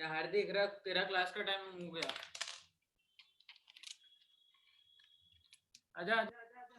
हार्दिक रख, तेरा क्लास का टाइम हो गया। आजा आजा आजा आजा।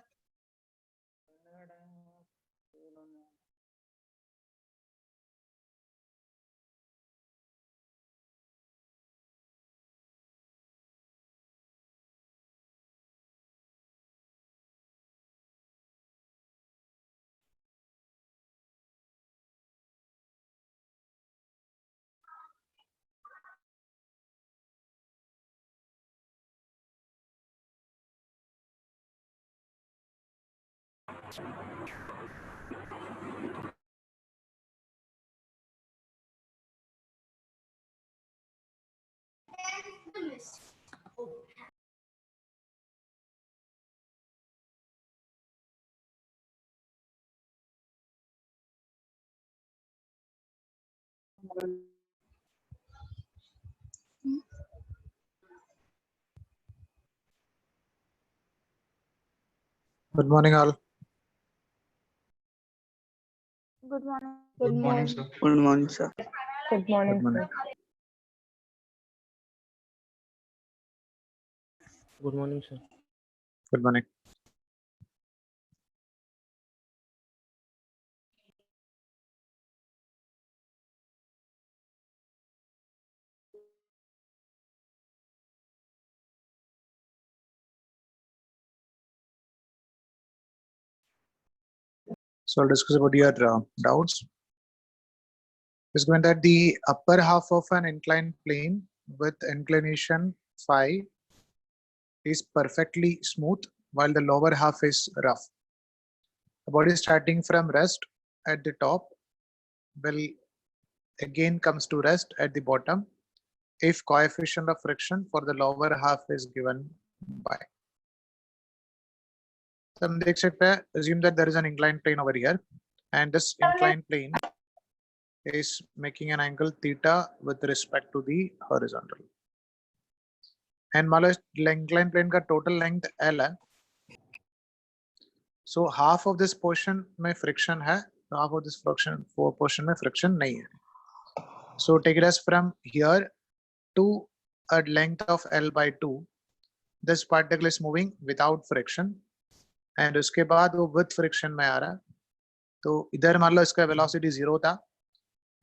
Good morning, all. Good morning. Good morning, sir. Good morning, sir. Good morning. Good morning. Good morning, sir. Good morning. So I'll discuss about your doubts. It's going that the upper half of an inclined plane with inclination phi is perfectly smooth, while the lower half is rough. The body starting from rest at the top will again comes to rest at the bottom if coefficient of friction for the lower half is given by. So हम देख सकते हैं, assume that there is an inclined plane over here, and this inclined plane is making an angle theta with respect to the horizontal. And मान लो inclined plane का total length L है. So half of this portion में friction है, half of this portion में friction नहीं है. So take it as from here to a length of L by 2. This particle is moving without friction, and उसके बाद वो with friction में आ रहा है. तो इधर मान लो इसका velocity 0 था,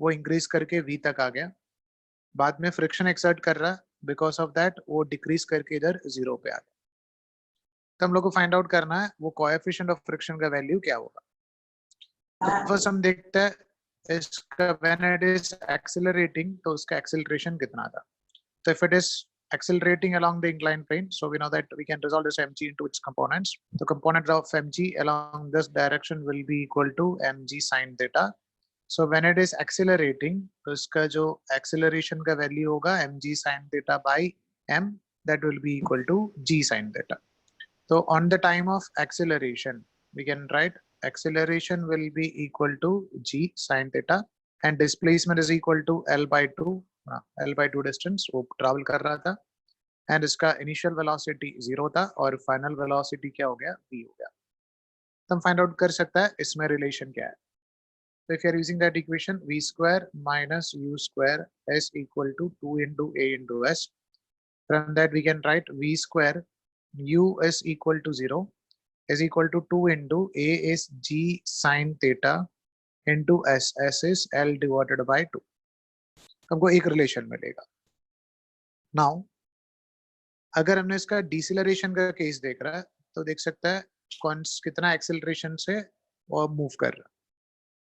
वो increase करके v तक आ गया. बाद में friction exert कर रहा है, because of that वो decrease करके इधर 0 पे आ गया. तो हम लोग को find out करना है वो coefficient of friction का value क्या होगा. तो first हम देखते हैं इसका when it is accelerating तो उसका acceleration कितना था. So if it is accelerating along the inclined plane, so we know that we can resolve this mg into its components. The component of mg along this direction will be equal to mg sine theta. So when it is accelerating, तो इसका जो acceleration का value होगा mg sine theta by m, that will be equal to g sine theta. So on the time of acceleration, we can write acceleration will be equal to g sine theta, and displacement is equal to L by 2 distance वो travel कर रहा था, and इसका initial velocity 0 था और final velocity क्या हो गया v हो गया. तो हम find out कर सकता है इसमें relation क्या है. So if you are using that equation, v square minus u square is equal to 2 into a into s. From that we can write v square u is equal to 0 is equal to 2 into a is g sine theta into s. S is L divided by 2. हमको एक relation मिलेगा. Now अगर हमने इसका deceleration का case देख रहा है तो देख सकता है कौन कितना एक्सेलरेशन से वो मूव कर रहा है.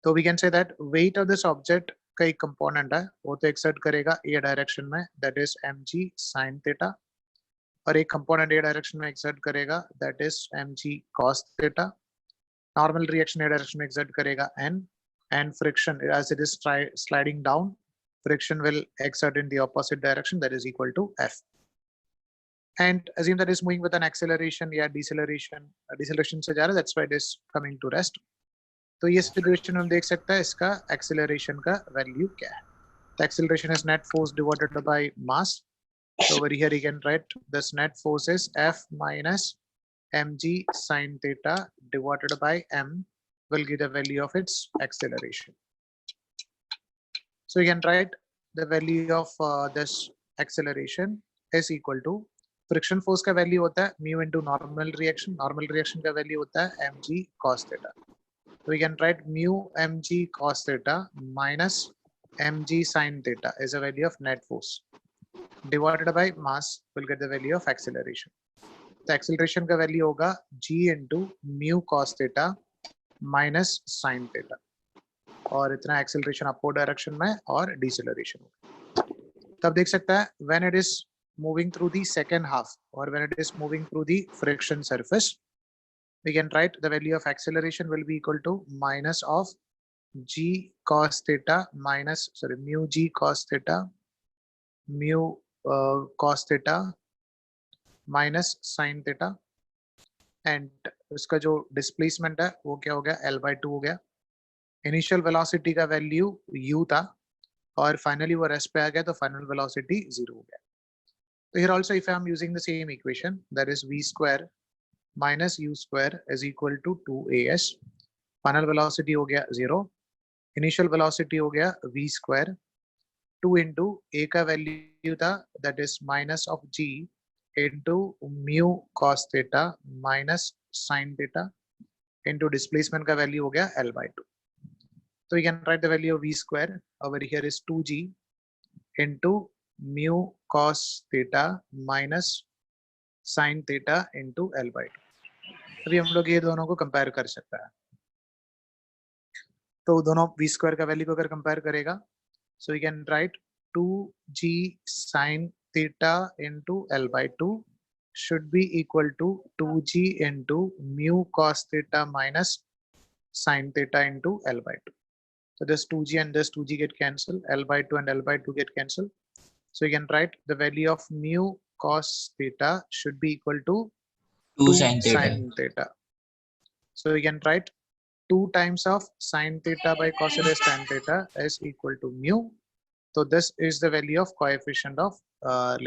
तो we can say that weight of this object का एक कंपोनेंट है वो तो एक्सर्ट करेगा ए डायरेक्शन में, that is mg sin theta, और एक कंपोनेंट ए डायरेक्शन में एक्सर्ट करेगा that is mg cos theta. Normal reaction a direction में एक्सर्ट करेगा n, and friction as it is sliding down, friction will exert in the opposite direction, that is equal to f. And assume that is moving with an acceleration या deceleration से जा रहा है, that's why it is coming to rest. तो ये situation हम देख सकते हैं इसका acceleration का value क्या है. The acceleration is net force divided by mass. So over here you can write this net force is F minus mg sin theta divided by m will give the value of its acceleration. So you can write the value of this acceleration is equal to friction force का value होता है mu into normal reaction का value होता है mg cos theta. So we can write mu mg cos theta minus mg sin theta is a value of net force divided by mass will get the value of acceleration. तो acceleration का value होगा g into mu cos theta minus sin theta और इतना acceleration upward direction में और deceleration होगा. तब देख सकता है when it is moving through the second half or when it is moving through the friction surface, we can write the value of acceleration will be equal to minus of g cos theta minus mu g cos theta mu cos theta minus sin theta and उसका जो displacement है वो क्या हो गया L/2 हो गया. Initial velocity का value u था और finally वो rest पे आ गया तो final velocity 0 हो गया. So here also if I am using the same equation that is v square minus u square is equal to 2as. Final velocity हो गया 0. Initial velocity हो गया v square 2 into a का value था that is minus of g into mu cos theta minus sin theta into displacement का value हो गया L/2. So we can write the value of v square over here is 2g into mu cos theta minus sin theta into L/2. अभी हम लोग ये दोनों को compare कर सकता है. तो दोनों v स्क्वायर का वैल्यू को अगर कंपेयर करेगा so we can write 2g sin theta into L/2 should be equal to 2g into mu cos theta minus sin theta into L/2. So this 2g and this 2g get cancelled, L/2 and L/2 get cancelled. So you can write the value of mu cos theta should be equal to 2 sin theta. sin theta. So we can write 2 times of sin theta by cos theta is tan theta is equal to mu. So this is the value of coefficient of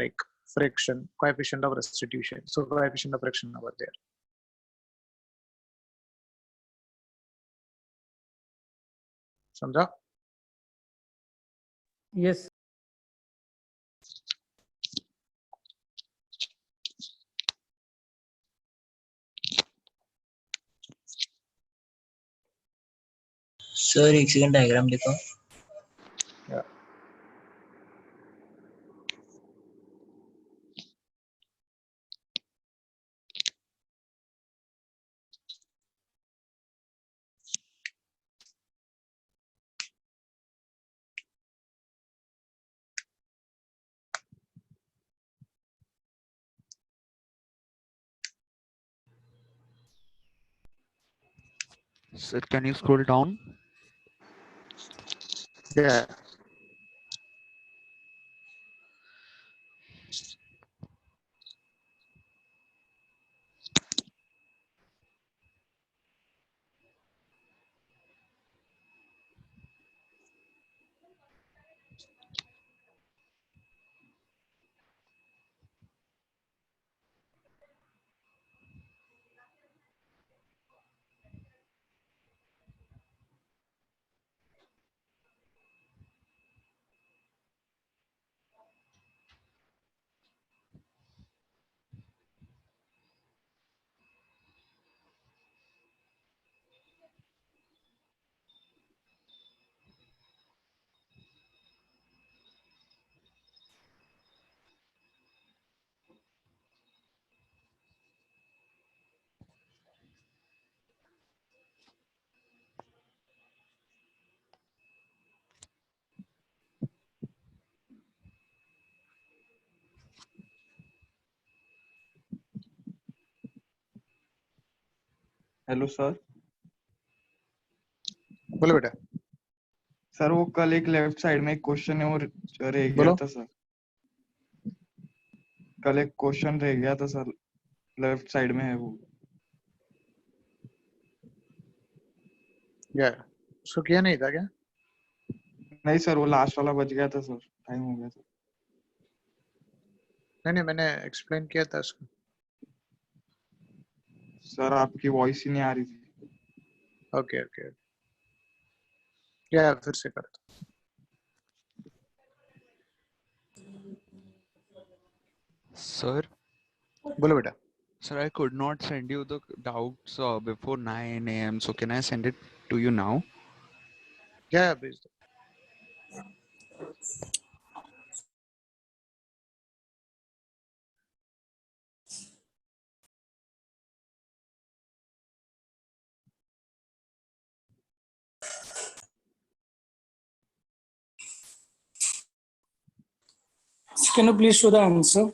like friction, coefficient of restitution. So coefficient of friction over there. समझा? Yes. Sir एक second diagram दिखाओ. Sir, can you scroll down? Yeah. Hello sir. बोलो बेटा. Sir वो कल एक left side में एक क्वेश्चन है वो रह गया बोलो. था सर. कल एक क्वेश्चन रह गया था सर, लेफ्ट साइड में है वो. Yeah. उसको किया नहीं था क्या? नहीं सर, वो लास्ट वाला बच गया था सर, टाइम हो गया था. नहीं मैंने एक्सप्लेन किया था उसको. सर आपकी वॉइस ही नहीं आ रही थी. ओके. क्या फिर से करता. Sir, बोलो बेटा. sir, I could not send you the doubts before 9 a.m. So can I send it to you now? Yeah, भेज दो. Can you please show the answer?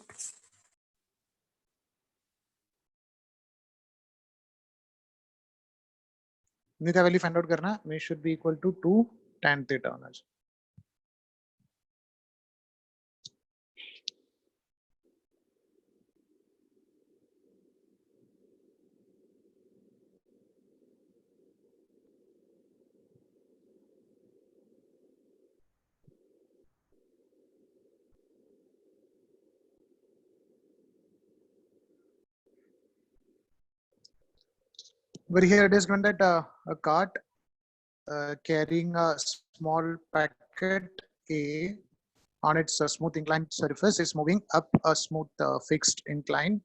Nita value find out करना. May should be equal to 2 tan theta होना चाहिए. Over here it is given that a cart carrying a small packet A on its smooth inclined surface is moving up a smooth fixed incline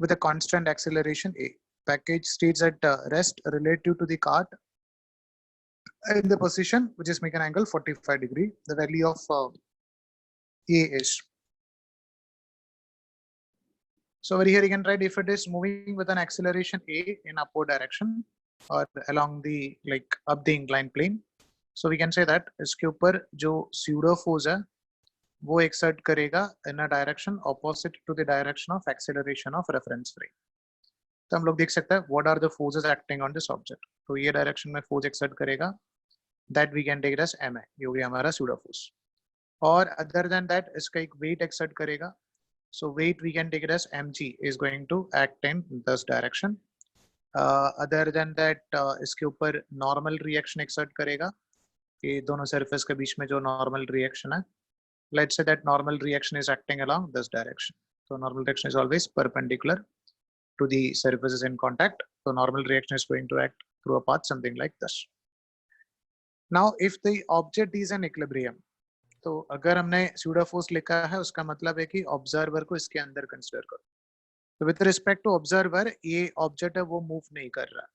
with a constant acceleration A. Package stays at rest relative to the cart in the position which is making an angle 45 degree. The value of A is. So over here you can write if it is moving with an acceleration A in upward direction or along the like up the inclined plane. So we can say that इसके ऊपर जो pseudo force है वो exert करेगा in a direction opposite to the direction of acceleration of reference frame. तो हम लोग देख सकते हैं what are the forces acting on this object. तो ये direction में force exert करेगा that we can take it as ma. ये हो गया हमारा pseudo force. और other than that इसका एक weight exert करेगा. So weight we can take it as mg is going to act in this direction. Other than that इसके ऊपर normal reaction exert करेगा. ये दोनों surface के बीच में जो normal reaction है. Let's say that normal reaction is acting along this direction. So normal reaction is always perpendicular to the surfaces in contact. So normal reaction is going to act through a path something like this. Now if the object is an equilibrium, तो अगर हमने pseudo force लिखा है उसका मतलब है कि observer को इसके अंदर consider करो. So with respect to observer, ये object है वो move नहीं कर रहा.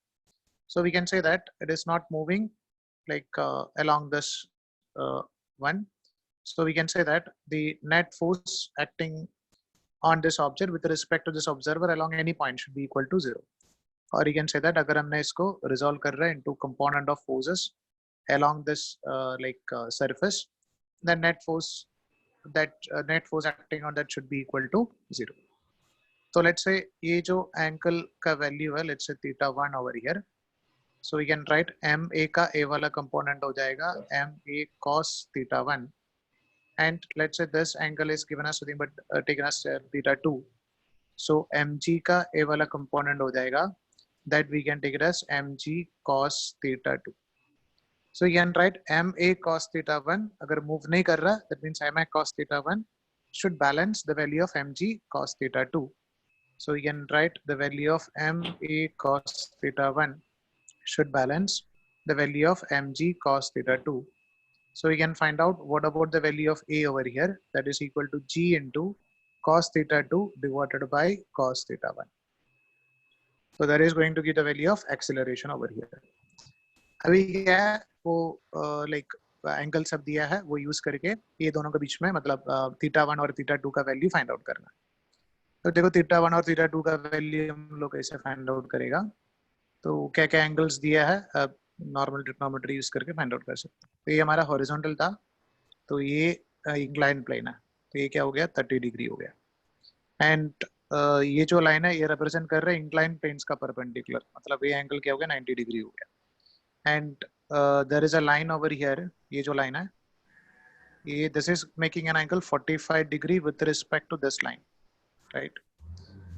So we can say that it is not moving like along this one. So we can say that the net force acting on this object with respect to this observer along any point should be equal to 0. Or you can say that अगर हमने इसको resolve कर रहे हैं into component of forces along this surface, the net force acting on that should be equal to 0. So let's say ये जो angle का value है, let's say theta 1 over here. So we can write ma का a वाला component हो जाएगा ma cos theta 1. And let's say this angle is given as something but taken as theta 2. So mg का a वाला component हो जाएगा that we can take it as mg cos theta 2. So you can write ma cos theta 1 अगर move नहीं कर रहा that means ma cos theta 1 should balance the value of mg cos theta 2. So you can write the value of ma cos theta 1 should balance the value of mg cos theta 2. So we can find out what about the value of a over here, that is equal to g into cos theta 2 divided by cos theta 1. So that is going to give the value of acceleration over here. अभी क्या है वो like angle सब दिया है वो use करके ये दोनों के बीच में मतलब थीटा 1 और थीटा 2 का वैल्यू फाइंड आउट करना है. तो देखो थीटा 1 और थीटा 2 का वैल्यू हम लोग कैसे फाइंड आउट करेगा. तो क्या क्या एंगल्स दिया है नॉर्मल ट्रिग्नोमेट्री यूज करके फाइंड आउट कर सकते हैं. तो ये हमारा हॉरिजॉन्टल था तो ये इंक्लाइन प्लेन है तो ये क्या हो गया 30 डिग्री हो गया. एंड ये जो लाइन है ये रिप्रेजेंट कर रहा है इंक्लाइन प्लेन्स का परपेंडिकुलर, मतलब ये एंगल क्या हो गया 90 डिग्री हो गया. And there is a line over here, ये जो लाइन है ये this is making an angle 45 degree with respect to this line, right.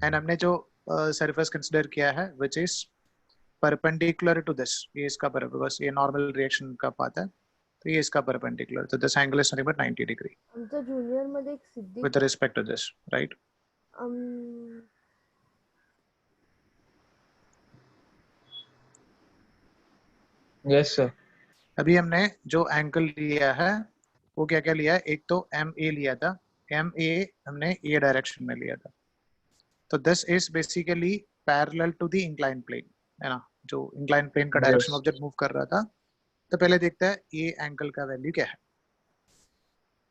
And हमने जो सरफेस कंसीडर किया है which is perpendicular to this, ये इसका बिकॉज़ ये नॉर्मल रिएक्शन का पाथ है तो ये इसका परपेंडिकुलर, तो this angle is nothing but 90 degree आमच्या ज्युनियर मध्ये एक सिद्धी with respect to this, right. Yes, sir. अभी हमने जो एंगल लिया है वो क्या क्या लिया है, एक तो एम ए लिया था, एम ए हमने ए डायरेक्शन में लिया था तो this is basically parallel to the incline plane, है ना, जो इंक्लाइन प्लेन का डायरेक्शन Yes. ऑब्जेक्ट मूव कर रहा था। तो पहले देखते हैं ये एंगल का वैल्यू क्या है।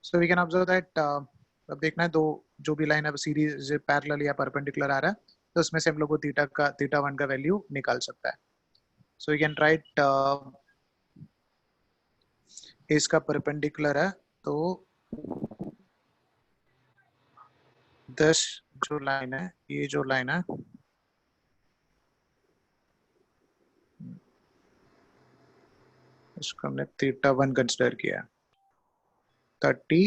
So we can observe that, अब देखना है दो जो भी लाइन अब सीरीज पैरेलल या परपेंडिकुलर आ रहा है, तो उसमें से हम लोग को थीटा 1 का वैल्यू निकाल सकता है। सो वी कैन राइट इसका परपेंडिकुलर है, तो 10 जो लाइन है, ये जो लाइन है, इसको हमने थीटा 1 कंसिडर किया, 30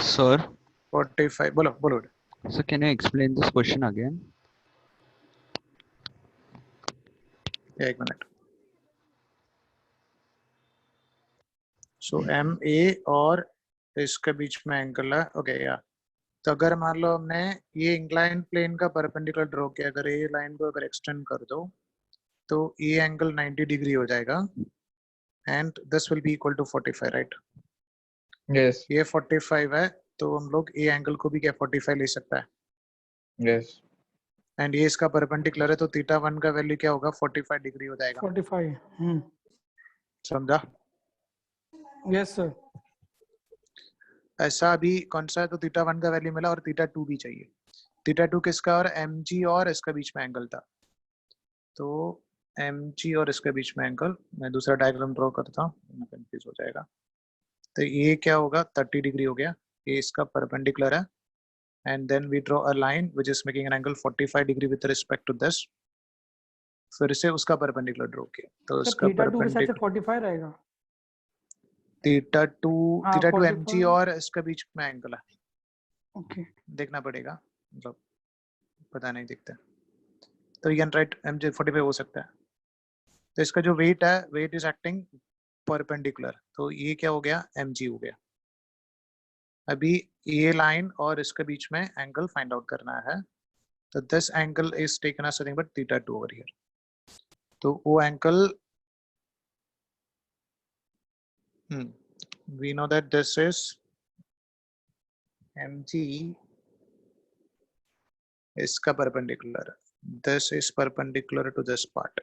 Sir, 45, बोलो बोलो। so can you explain this question again? एक मिनट। सो एम ए और इसके बीच में एंगल है, ओके या। तो अगर मान लो हमने ये इंक्लाइन प्लेन का परपेंडिकुलर ड्रॉ किया, अगर ये लाइन को अगर एक्सटेंड कर दो तो ये एंगल 90 डिग्री हो जाएगा and this will be equal to 45, right. Yes. ये 45 है, तो हम लोग ये एंगल को भी क्या 45 ले सकता है, Yes. एंड ये इसका परपेंडिकुलर है, तो थीटा 1 का वैल्यू क्या होगा, 45 डिग्री हो जाएगा। 45. समझा? Yes, sir. ऐसा अभी कौन सा है, तो थीटा 1 का वैल्यू मिला और थीटा 2 भी चाहिए। थीटा 2 किसका, और एम जी और इसका बीच में एंगल था, तो एम जी और इसके बीच में एंगल, मैं दूसरा डायग्राम ड्रॉ करता हूँ, कंफ्यूज हो जाएगा। तो ये क्या होगा, 30 डिग्री हो गया, ये इसका परपेंडिकुलर है, and then we draw a line which is making an angle 45 degree with respect to this, फिर से उसका परपेंडिकुलर ड्रॉ किया, तो सर उसका थीटा 2 के साथ से परपेंडिकुलर 45 रहेगा. थीटा 2, हाँ, थीटा 2 एम जी 45. और इसके बीच में एंगल है, Okay. देखना पड़ेगा, मतलब पता नहीं दिखता। तो you can write M G 45 हो सकता है। तो इसका जो वेट है, वेट इज एक्टिंग परपेंडिकुलर, तो ये क्या हो गया, एम जी हो गया। अभी ये लाइन और इसके बीच में एंगल फाइंड आउट करना है, तो this angle is taken as nothing but theta 2 over here. तो वो angle, we know that this is mg, इसका perpendicular, this is perpendicular to this part,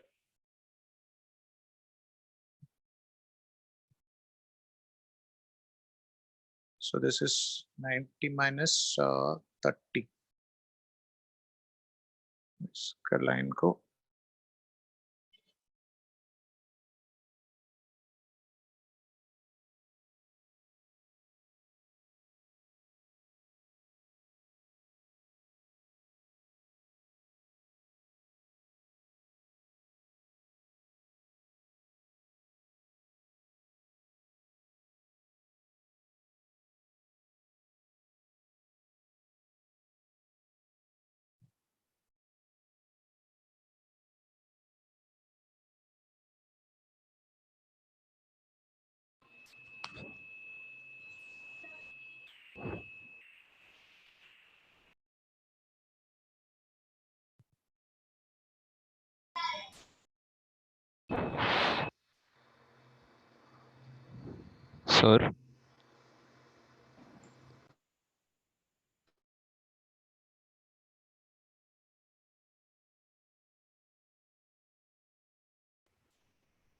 so this is 90 minus 30, इसका line को Sir,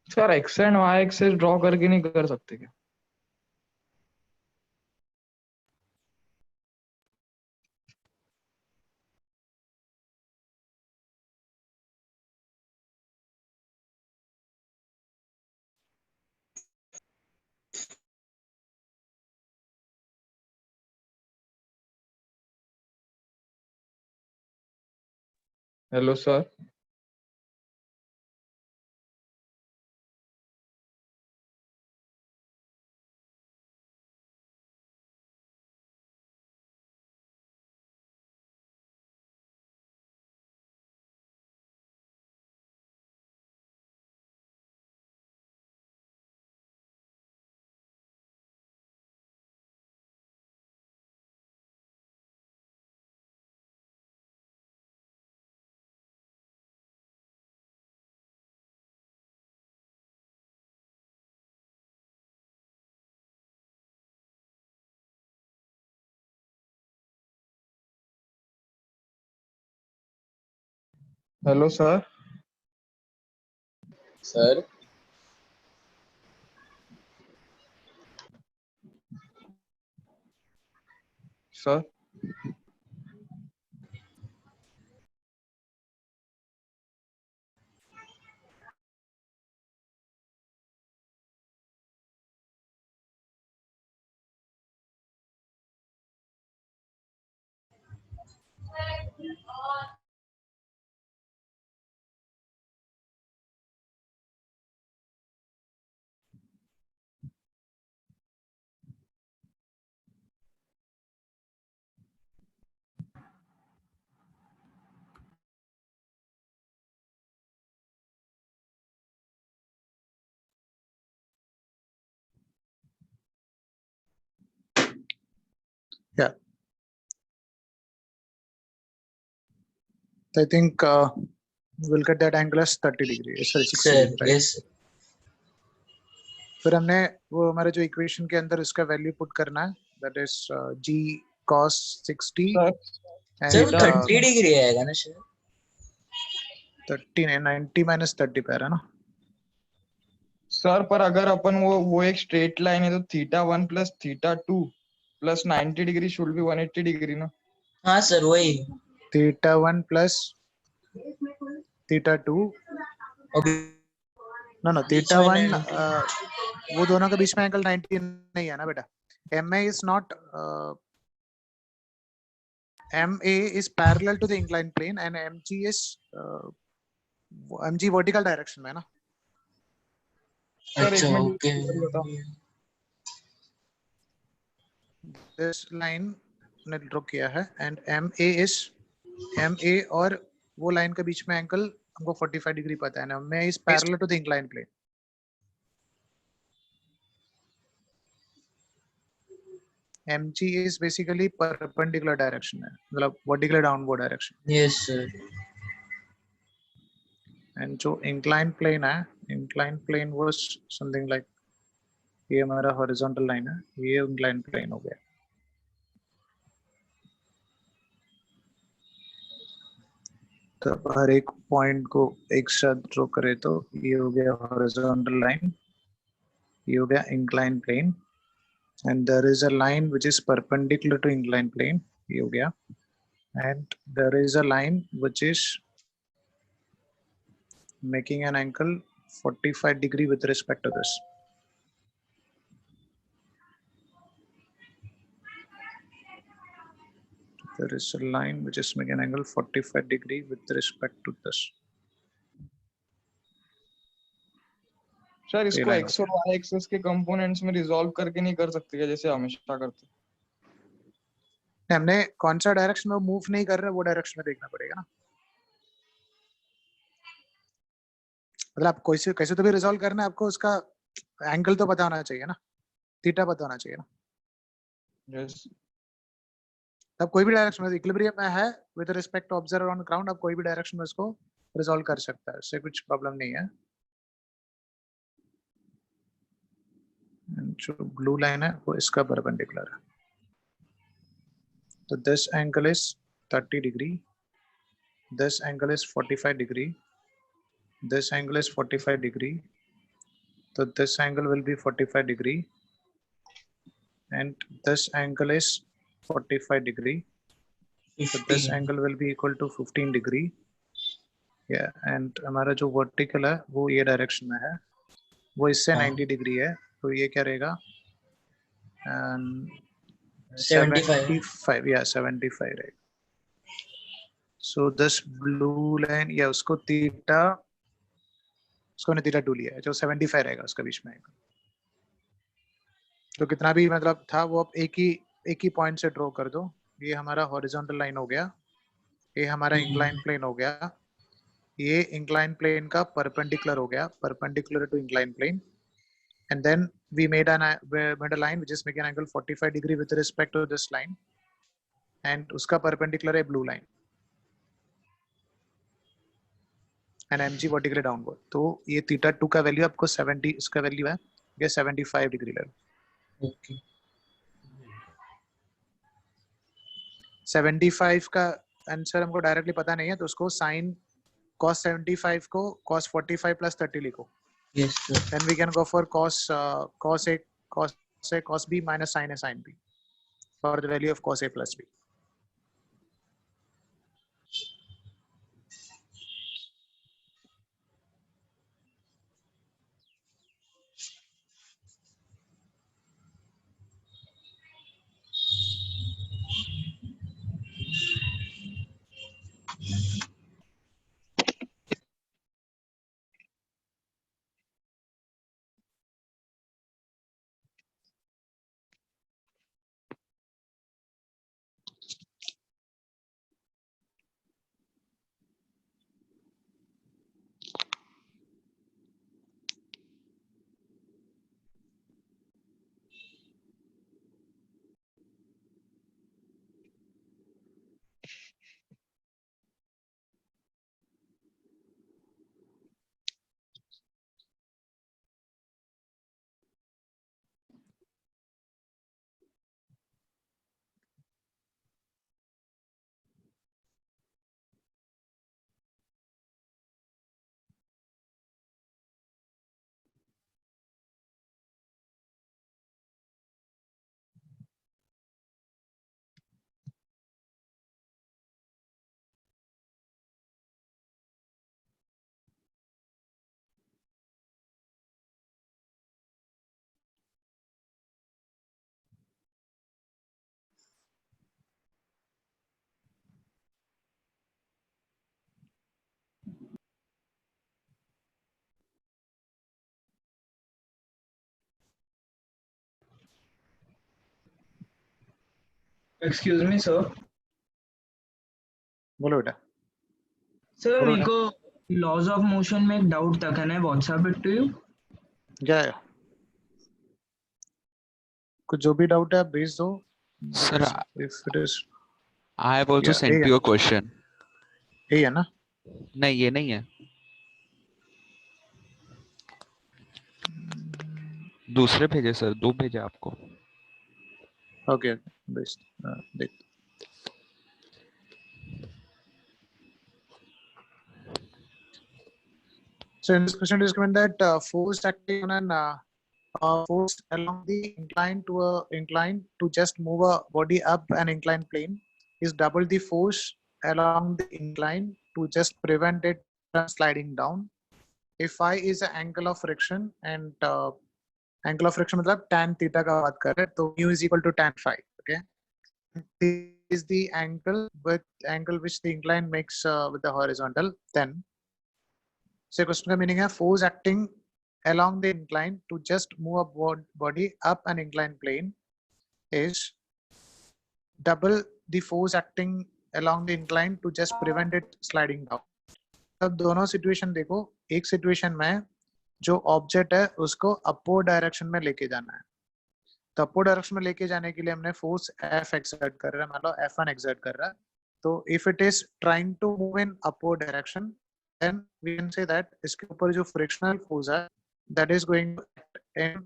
sir X and Y axis draw करके नहीं कर सकते क्या? Hello sir. Hello sir. Sir sir Yeah. I think we'll get that angle as 30 degree. Sorry, 60 Sir, degree, right? yes. फिर हमने वो हमारे जो इक्वेशन के अंदर उसका वैल्यू पुट करना है, that is g cos 60 sir and sir वो theta 30 डिग्री आएगा ना सर? 30 ने 90 minus 30 पे आ रहा है ना. सर पर अगर अपन वो एक स्ट्रेट लाइन है तो θ1 plus θ2 plus 90 degree should be 180 degree ना. हाँ सर वही. θ1 plus θ2 ओके. no बीच में θ1 90. वो दोनों के बीच में एंगल 90 नहीं है ना बेटा. MA is not MA is parallel to the inclined plane and MG is MG vertical direction में है ना. सर एक अच्छा मिनट ओके. बताओ. This line ने ड्रॉ किया है and MA और वो लाइन के बीच में एंगल हमको 45 डिग्री पता है ना. MA is parallel to the inclined plane. MG is basically perpendicular direction है, मतलब vertically downward direction. Yes sir. And जो inclined plane है, inclined plane was something like ये हमारा horizontal line है, ये inclined plane हो गया. तो हर एक पॉइंट को एक साथ ड्रॉ करें तो ये हो गया horizontal line, ये हो गया inclined plane, and there is a line which is perpendicular to inclined plane, ये हो गया, and there is a line which is making an angle 45 degree with respect to this. There is a line which is making an angle 45 degree with respect to this. Sir इसको line x और y axis के components में resolve करके नहीं कर सकते क्या जैसे हमेशा करते? हमने कौन सा डायरेक्शन में मूव नहीं कर रहे वो डायरेक्शन में देखना पड़ेगा ना. मतलब आप कैसे तो भी रिजॉल्व करना है, आपको उसका एंगल तो पता होना चाहिए ना, थीटा पता होना चाहिए ना. यस. तब कोई भी डायरेक्शन में इक्विलिब्रियम में है with respect to observer on ground, आप कोई भी डायरेक्शन में उसको रिजॉल्व कर सकता है, इससे कुछ प्रॉब्लम नहीं है. जो ब्लू लाइन है वो इसका परपेंडिकुलर है. तो this angle is 30 degree, this angle is 45 degree, this angle is 45 degree, तो this angle will be 45 degree and this angle is 45 degree, so this 15. angle will be equal to 15 degree. Yeah, and हमारा जो vertical है वो ये direction में है, वो इससे 90 डिग्री है, तो ये क्या रहेगा? 75. Yeah, 75 रहेगा. So this blue line या उसको थीटा, उसको ने थीटा 2 लिया है, जो 75 रहेगा उसका बीच में. तो कितना भी मतलब था वो अब एक ही पॉइंट से ड्रॉ कर दो. ये हमारा हॉरिजॉन्टल लाइन हो गया, ये हमारा इंक्लाइन प्लेन हो गया, ये इंक्लाइन प्लेन का परपेंडिकुलर हो गया, perpendicular to incline plane, and then we made a line which is making an angle 45 degree with respect to this line, and उसका perpendicular है blue line, and mg vertically downward. तो ये theta 2 का value आपको 70, इसका value है ये 75 degree level. Okay. 75 का आंसर हमको डायरेक्टली पता नहीं है, तो उसको साइन cos 75 को cos 45 plus 30 लिखो. Yes, sir. Then we can go for cos A, cos B minus sin A, sin B for the value of cos A plus B. Excuse me sir. बोलो बेटा. Sir बोलो मेरे ना. को laws of motion में एक doubt था. Can I WhatsApp it to you? Yeah. कुछ जो भी डाउट है आप भेज दो. Sir, If it is I have also Yeah, sent yeah. you a question. यही है ना. नहीं ये नहीं है, दूसरे भेजे सर, 2 भेजे आपको. Okay. Based. देख. So in this question, it is given that force acting on an force along the incline to just move a body up an inclined plane is double the force along the incline to just prevent it from sliding down. If phi is the angle of friction and angle of friction मतलब tan theta का बात कर रहे हैं, तो mu is equal to tan phi. Okay, this is the angle which the incline makes with the horizontal. Then so question का meaning है force acting along the incline to just move a body up an inclined plane is double the force acting along the incline to just prevent it sliding down. अब दोनों situation देखो. एक situation में जो object है उसको upward direction में लेके जाना है, तो अपवर्ड डायरेक्शन में लेके जाने के लिए हमने फोर्स F एक्सर्ट कर रहा है, मतलब F1 एक्सर्ट कर रहा है. तो if it is trying to move in upward direction, then we can say that इसके ऊपर जो फ्रिक्शनल फोर्स है that is going to act in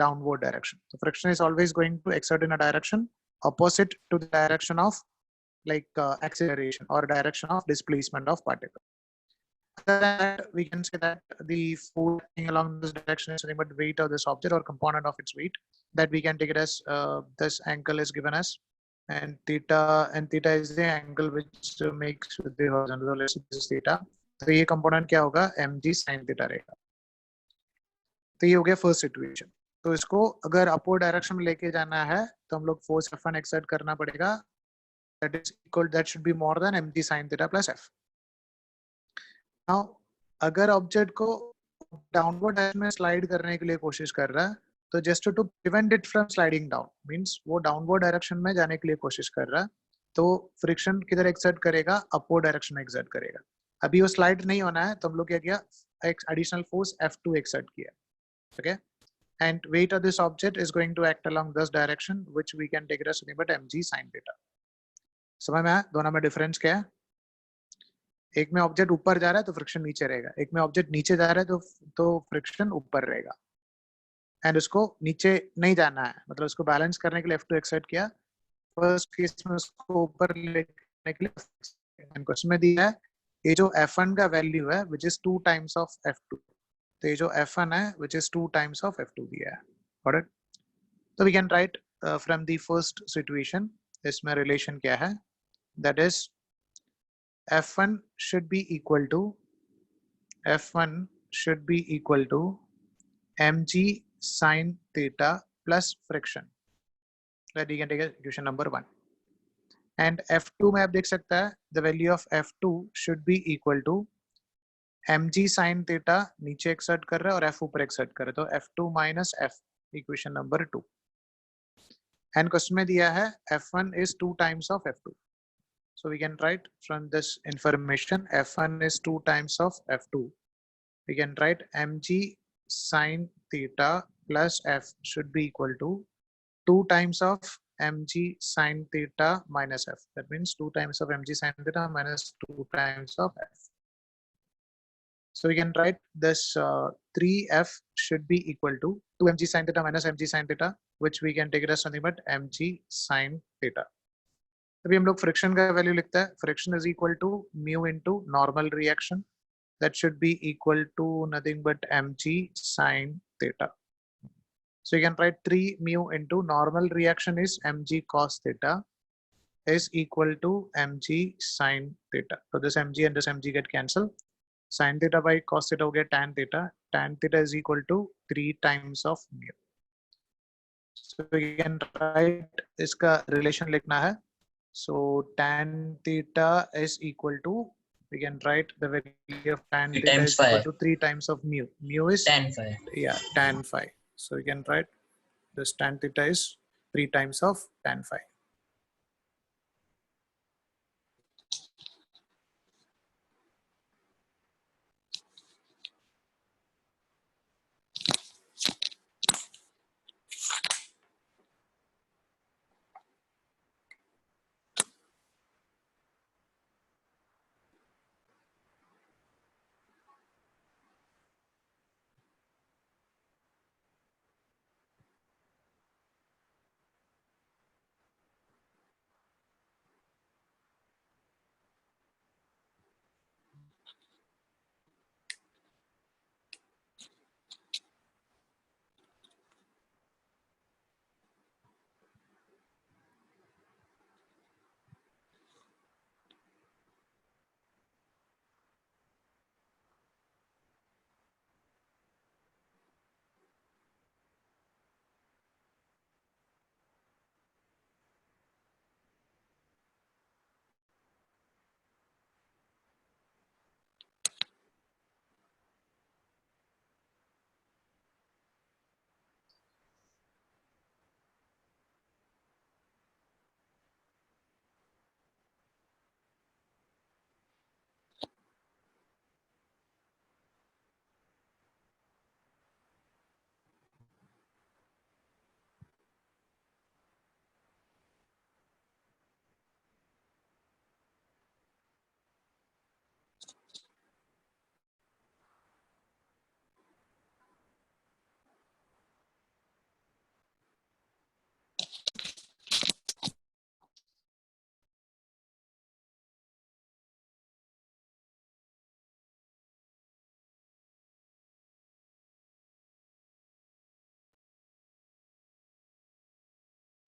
downward direction. So friction is always going to exert in a direction opposite to the direction of acceleration or direction of displacement of particle. Other than that, we can say that the force along this direction is nothing but weight of this object or component of its weight, that we can take it as this angle is given as, and theta is the angle which makes with the horizontal. So let's say this is theta. तो ये component क्या होगा? mg sin theta रहेगा. तो ये हो गया first situation. तो इसको अगर अपवर्ड डायरेक्शन में लेके जाना है तो हम लोग फोर्स F1 एक्सर्ट करना पड़ेगा, that is equal, that should be more than mg sin theta plus f. Now अगर ऑब्जेक्ट को डाउनवर्ड डायरेक्शन में स्लाइड करने के लिए कोशिश कर रहा है, तो just to prevent it from sliding down means वो डाउनवर्ड डायरेक्शन में जाने के लिए कोशिश कर रहा है, तो फ्रिक्शन किधर एक्सर्ट करेगा? अपवर्ड डायरेक्शन में एक्सर्ट करेगा. अभी वो स्लाइड नहीं होना है, तो हम लोग क्या किया? एक एडिशनल फोर्स F2 एक्सर्ट किया. Okay, and weight of this object is going to act along this direction, which we can take it as nothing but mg sin theta. समझ में आया दोनों में डिफरेंस क्या है? एक में ऑब्जेक्ट ऊपर जा रहा है तो फ्रिक्शन नीचे रहेगा, एक में ऑब्जेक्ट नीचे जा रहा है तो फ्रिक्शन ऊपर रहेगा. एंड उसको नीचे नहीं जाना है, मतलब उसको बैलेंस करने के लिए F2 एक्सर्ट किया. फर्स्ट केस में उसको ऊपर लेने के लिए क्वेश्चन में दिया है ये जो F1 का वैल्यू है which is 2 times of F2, तो ये जो F1 है which is 2 times of F2 दिया है. Got it? So we can write from the first situation, इसमें relation क्या है? That is F1 should be equal to mg sin theta plus friction. That you can take equation number 1. And F2 में आप देख सकता है the value of F2 should be equal to mg sin theta नीचे exert कर रहा है और F ऊपर एक्सर्ट कर रहा है, तो F2 minus F, equation number 2. And question में दिया है F1 is 2 times of F2. So we can write from this information F1 is 2 times of F2. We can write mg sin theta plus F should be equal to 2 times of mg sin theta minus F. That means 2 times of mg sin theta minus 2 times of F. So we can write this 3F should be equal to 2mg sin theta minus mg sin theta, which we can take it as something but mg sin theta. अभी हम लोग friction का value लिखता है. Friction is equal to mu into normal reaction, that should be equal to nothing but mg sin theta. So you can write 3 mu into normal reaction is mg cos theta is equal to mg sin theta. So this mg and this mg get cancelled. Sin theta by cos theta हो गया tan theta. Tan theta is equal to 3 times of mu. So we can write इसका relation लिखना है. So tan theta is equal to, we can write the value of tan theta times is equal phi. to 3 times of mu. Mu is Tan phi. yeah, tan phi. So we can write this tan theta is 3 times of tan phi.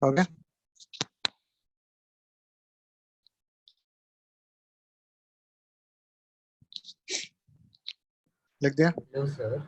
Okay. लिख दिया. Hello, sir.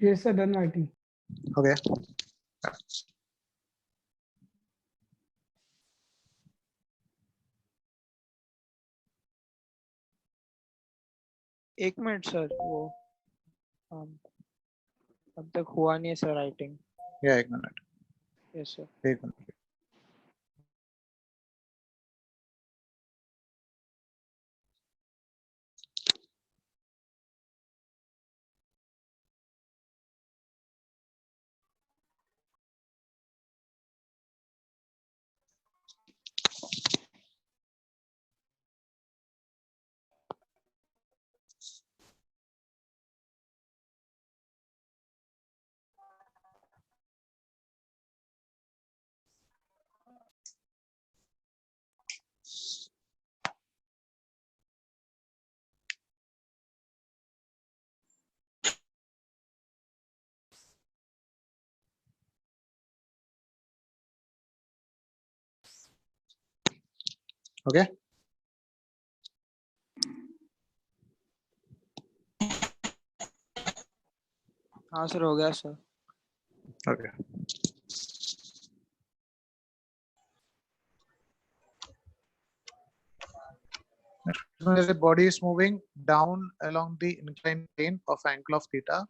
Yes, sir. Done writing. Okay. एक minute sir वो अब तक हुआ नहीं है sir writing. Yeah, एक मिनट. Yes sir. एक मिनट. Okay. हाँ सर हो गया sir. Okay. When the body is moving down along the inclined plane of angle of theta,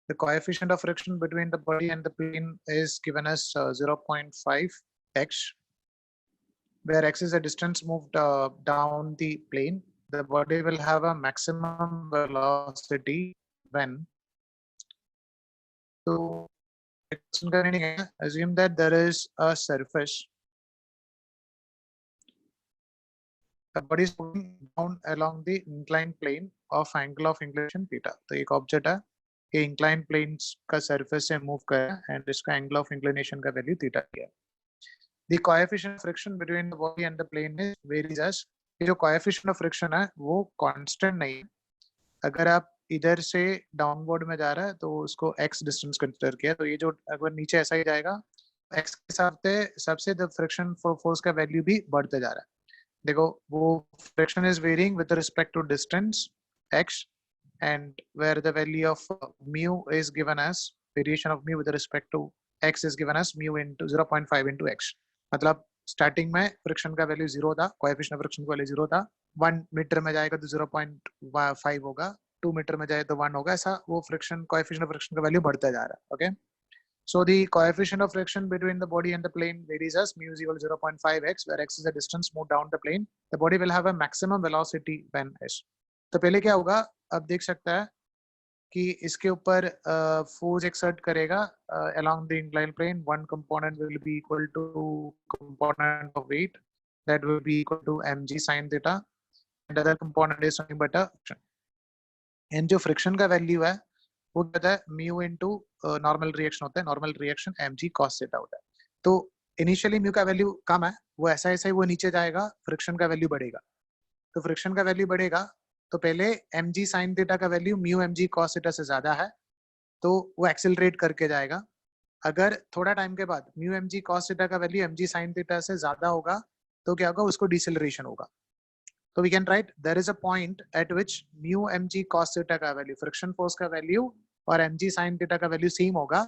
the coefficient of friction between the body and the plane is given as 0.5 x, where x is the distance moved down the plane. The body will have a maximum velocity when. So, assume that there is a surface. The body is moving down along the inclined plane of angle of inclination theta. तो एक object है ये inclined planes का surface से move कर रहा है and इसका angle of inclination का value theta है. The coefficient of friction between the body and the plane is varies as. ये जो coefficient of friction है वो constant नहीं है. अगर आप इधर से downward में जा रहा है तो उसको x distance consider किया तो ये जो अगर नीचे ऐसा ही जाएगा x के हिसाब से the friction force का value भी बढ़ते जा रहा है. देखो वो friction is varying with respect to distance x and where the value of mu is given as variation of mu with respect to x is given as mu into 0.5 into x. मतलब starting में friction का value 0 था, coefficient of friction का value 0 था, 1 metre में जाएगा तो 0.5 होगा, 2 मीटर में जाए तो 1 होगा, ऐसा वो friction coefficient of friction का value बढ़ता जा रहा है. Okay. So the coefficient of friction between the body and the plane varies as mu is equal to 0.5x, where x is the distance moved down the plane. The body will have a maximum velocity when s. तो पहले क्या होगा? अब देख सकता है कि इसके ऊपर force exert करेगा along the inclined plane. One component will be equal to component of weight, that will be equal to mg sin theta, and other component is nothing but a friction. And जो friction का value है वो कहता है mu into normal reaction होता है, normal reaction mg cos theta होता है. तो इनिशियली म्यू का वैल्यू कम है, वो ऐसा ही वो नीचे जाएगा, फ्रिक्शन का वैल्यू बढ़ेगा. तो फ्रिक्शन का वैल्यू बढ़ेगा तो पहले mg sin थीटा का value mu mg cos theta से ज्यादा है तो वो एक्सेलरेट करके जाएगा. अगर थोड़ा टाइम के बाद म्यू mg cos थीटा का वैल्यू mg sin थीटा से ज्यादा होगा तो क्या होगा? उसको डिसेलरेशन होगा. तो we can write there is a point at which mu mg cos theta का वैल्यू, फ्रिक्शन फोर्स का वैल्यू और mg sin थीटा का वैल्यू सेम होगा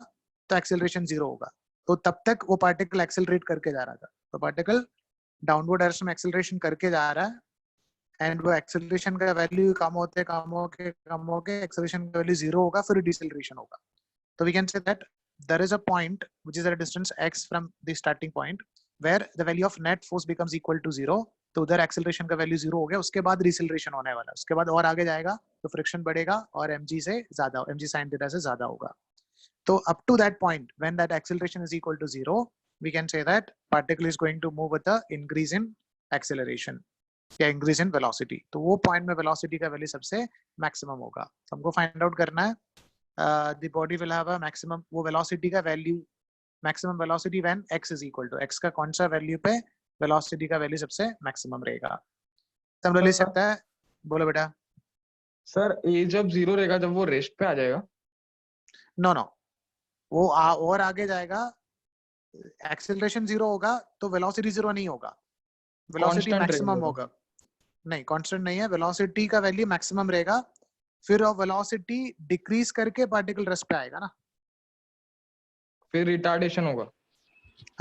तो एक्सेलरेशन 0 होगा. तो तब तक वो पार्टिकल एक्सेलरेट करके जा रहा था. तो पार्टिकल डाउनवर्ड डायरेक्शन में एक्सेलरेशन करके जा रहा है एंड वो एक्सेलरेशन का वैल्यू कम होके एक्सेलरेशन का वैल्यू 0 होगा, फिर डिसेलरेशन होगा. तो we can say that there is a point which is at a distance x from the starting point where the value of net force becomes equal to 0. तो उधर acceleration का value 0 हो गया, उसके बाद डिसेलरेशन होने वाला है, उसके बाद और आगे जाएगा तो फ्रिक्शन बढ़ेगा और mg से ज्यादा, mg sin थीटा से ज्यादा होगा. तो up to that point when that acceleration is equal to 0 we can say that particle is going to move with a increase in acceleration या increase in velocity. तो वो point में velocity का value सबसे मैक्सिमम होगा. तो हमको find out करना है the body will have a maximum, वो velocity का value maximum velocity when x is equal to, x का कौन सा वैल्यू पे वेलोसिटी का वैल्यू सबसे मैक्सिमम रहेगा. तो हम ले सकता है. बोलो बेटा. सर ये जब 0 रहेगा जब वो रेस्ट पे आ जाएगा? नो वो और आगे जाएगा, एक्सेलरेशन 0 होगा तो वेलोसिटी 0 नहीं होगा, वेलोसिटी मैक्सिमम होगा. नहीं कांस्टेंट नहीं है, वेलोसिटी का वैल्यू मैक्सिमम रहेगा फिर वेलोसिटी डिक्रीज करके पार्टिकल रेस्ट पे आएगा ना, फिर रिटार्डेशन होगा।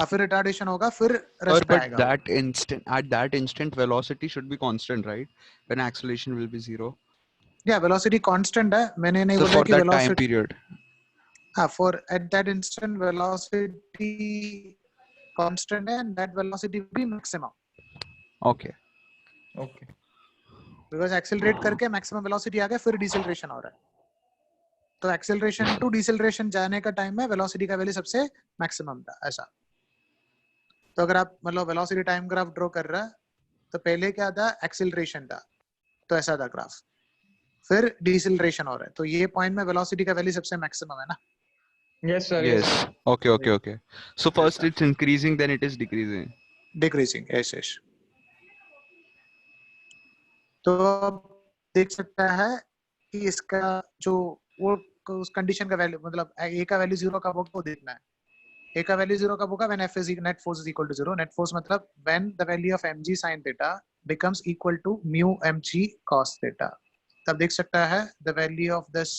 फिर रिटार्डेशन होगा, फिर Sir, रेस्ट पे but आएगा वो। at that instant, velocity should be constant, right? When acceleration will be 0. या वेलोसिटी कांस्टेंट है, मैंने नहीं So बोला for कि that time वेलोसिटी, period. हाँ, for at that instant velocity constant है, and that velocity will be maximum, Okay. Okay because accelerate करके maximum velocity आ गया, फिर डिसेलरेशन हो रहा है। तो एक्सेलरेशन टू डिसेलरेशन जाने का टाइम में वेलोसिटी का वैल्यू सबसे मैक्सिमम था, ऐसा। तो अगर आप मतलब वेलोसिटी टाइम ग्राफ ड्रॉ कर रहा है, तो पहले क्या था, एक्सेलरेशन था, तो ऐसा था ग्राफ, फिर डिसेलरेशन हो रहा है, तो ये पॉइंट में वेलोसिटी का वैल्यू सबसे मैक्सिमम है ना। Yes sir Yes. Okay. Okay. Okay. So first sir. it's increasing, then it is decreasing. Decreasing, yes yes. तो अब देख सकता है कि इसका जो वो उस कंडीशन का वैल्यू, मतलब ए का वैल्यू 0 कब होगा वो देखना है। ए का वैल्यू 0 कब होगा, when F is net force is equal to 0। Net force मतलब when the value of mg sin theta becomes equal to mu mg cos theta. तब देख सकता है the value of this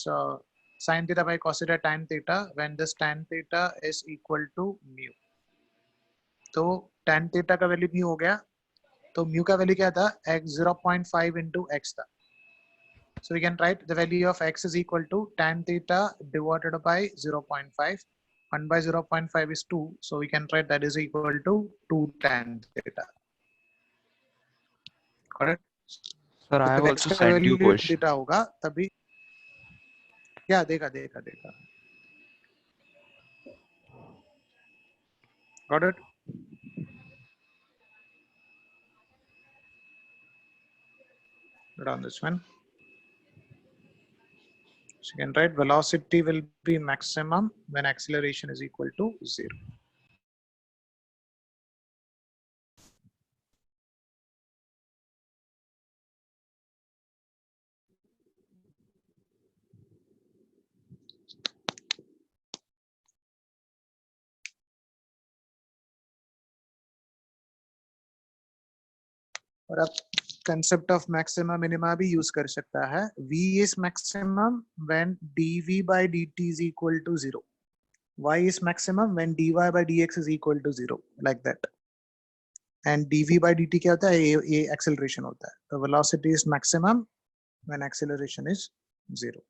sin theta by cos theta tan theta when this tan theta is equal to mu। तो tan theta का value mu हो गया, तो mu का वैल्यू क्या था, x 0.5 into x था। So we can write the value of x is equal to tan theta divided by 0.5. 1 by 0.5 is 2. So we can write that is equal to 2 tan theta. Correct? Sir, I have तो x also का sent you value question. Theta होगा तभी, क्या देखा देखा देखा। Got it? Run this one. So you can write velocity will be maximum when acceleration is equal to 0. और आप concept of maxima minima भी use कर सकता है। V is maximum when dV by dt is equal to 0. Y is maximum when dy by dx is equal to 0, like that. And dV by dt क्या होता है, ये acceleration होता है। तो velocity is maximum when acceleration is 0.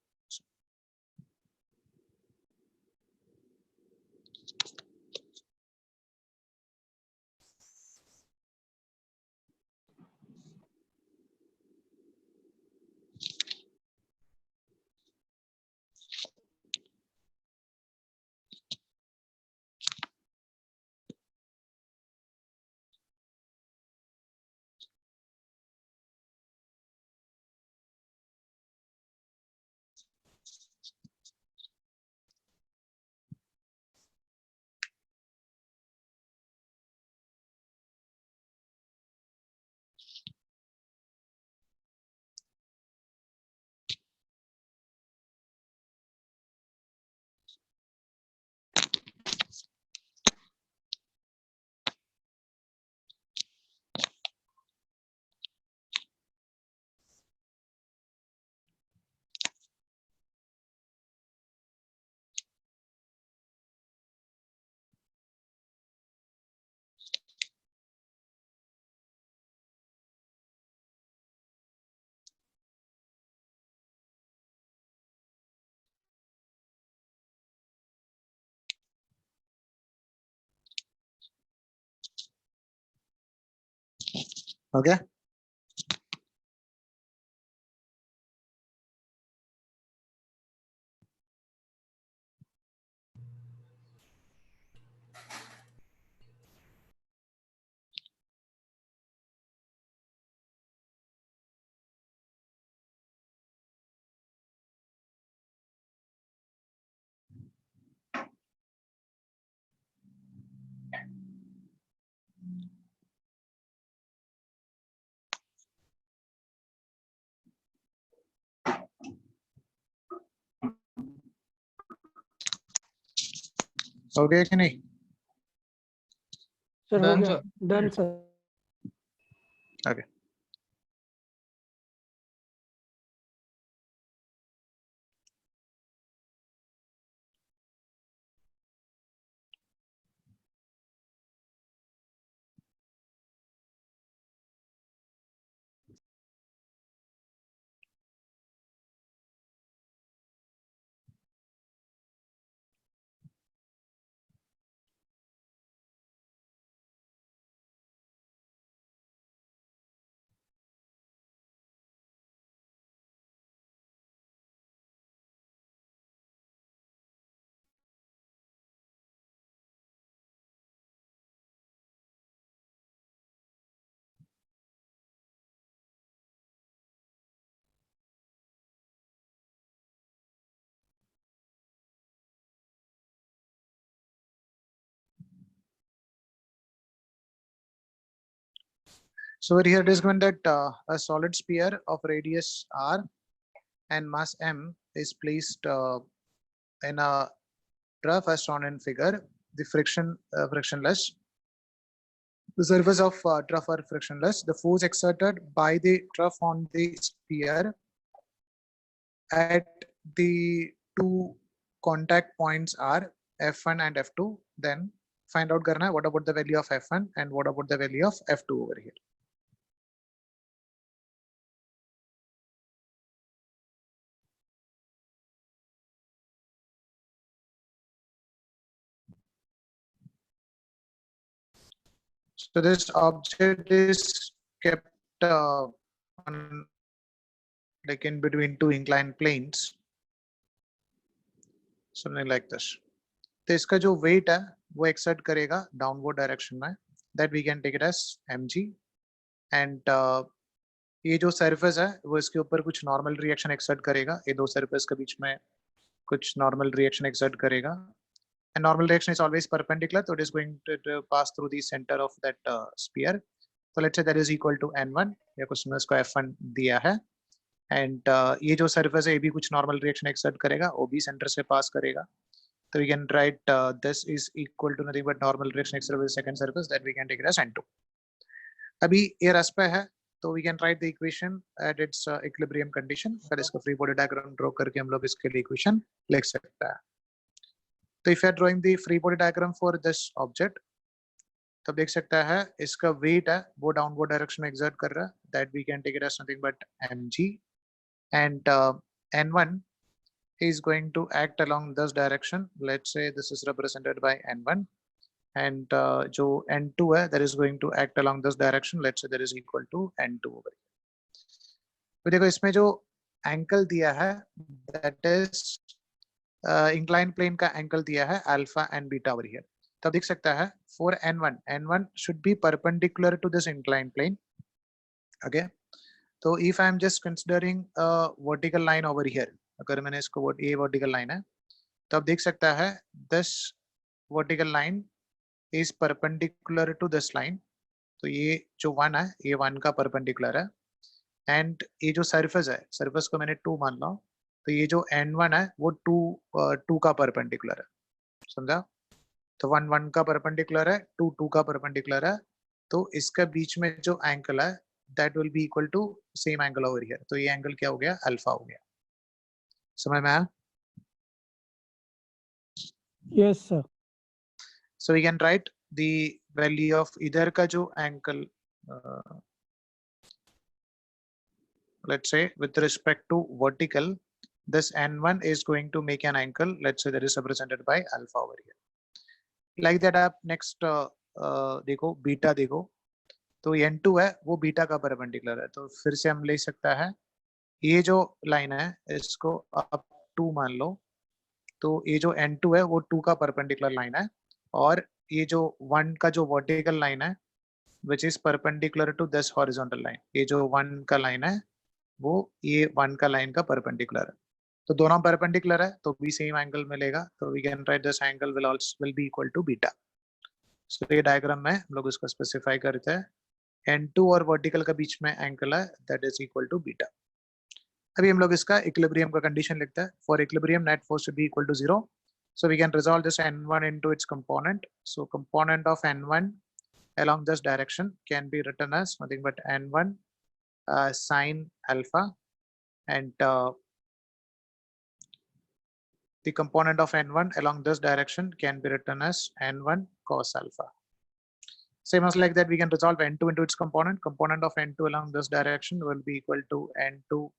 Okay. हो गया कि नहीं? सर हो डन गया, sir. Done sir. Okay. So over here it is given that a solid sphere of radius r and mass m is placed in a trough as shown in figure. The frictionless. The surface of trough are frictionless. The force exerted by the trough on the sphere at the two contact points are F1 and F2. Then find out करना है what about the value of F1 and what about the value of F2 over here. So this object is kept on, like in between two inclined planes, something like this. तो इसका जो weight है वो exert करेगा downward direction में, that we can take it as mg, and ये जो surface है वो इसके ऊपर कुछ normal reaction exert करेगा, ये दो surface के बीच में कुछ normal reaction exert करेगा, and normal reaction is always perpendicular, so it is going to pass through the center of that sphere. So let's say that is equal to n1, या कुछ में इसको f1 दिया है, and ये जो surface है ये भी कुछ normal reaction exert करेगा, वो भी center से pass करेगा. So we can write this is equal to nothing but normal reaction exerted with the second surface, that we can take it as n2. अभी ये रस पे है, तो we can write the equation at its equilibrium condition. फिर इसका free body diagram draw करके हम लोग इसके लिए equation लिख सकते हैं. तो if you are drawing the free body diagram for this object, तब देख सकता है इसका weight है वो downward direction में exert कर रहा है, that we can take it as nothing but mg, and n1 is going to act along this direction. Let's say this is represented by n1, and जो n2 है that is going to act along this direction. Let's say that is equal to n2 over here. तो देखो इसमें जो angle दिया है that is inclined plane का angle दिया है alpha and beta over here. तब देख सकता है for n1 should be perpendicular to this inclined plane. Okay, so if I am just considering a vertical line over here, अगर मैंने इसको ये वर्टिकल लाइन है, तो आप देख सकता है this vertical line is perpendicular to this line. तो ये जो 1 है ये 1 का परपेंडिकुलर है, एंड ये जो सरफेस है, सरफेस को मैंने 2 मान लो, तो ये जो n1 है वो 2 का परपेंडिकुलर है, समझा? तो 1 1 का परपेंडिकुलर है, 2 2 का परपेंडिकुलर है, तो इसका बीच में जो एंगल है that will be equal to same angle over here. तो ये एंगल क्या हो गया? अल्फा हो गया. समझ में आया? Yes, sir. So we can write the value of either का जो angle, let's say with respect to vertical, this n1 is going to make an angle, let's say that is represented by alpha over here. Like that आप next देखो beta देखो, तो n2 है वो beta का perpendicular है, तो फिर से हम ले सकता है ये जो लाइन है इसको आप 2 मान लो, तो ये जो n2 है वो 2 का परपेंडिकुलर लाइन है, और ये जो 1 का जो वर्टिकल लाइन है which is perpendicular to this horizontal line, ये जो 1 का लाइन है वो ये 1 का लाइन का परपेंडिकुलर है, तो दोनों परपेंडिकुलर है तो भी सेम एंगल मिलेगा, तो we can write this angle will be equal to beta. So ये डायग्राम में हम लोग इसको स्पेसिफाई करते हैं, n2 और वर्टिकल का बीच में एंगल है that is equal to beta. अभी हम लोग इसका इक्विलिब्रियम का कंडीशन लिखते हैं. For equilibrium net force should be equal to 0. So we can resolve this n1 into its component. So component of n1 along this direction can be written as nothing but n1 sine alpha, and the component of n1 along this direction can be written as n1 cos alpha. Same as like that, we can resolve n2 into its component. Component of n2 along this direction will be equal to n2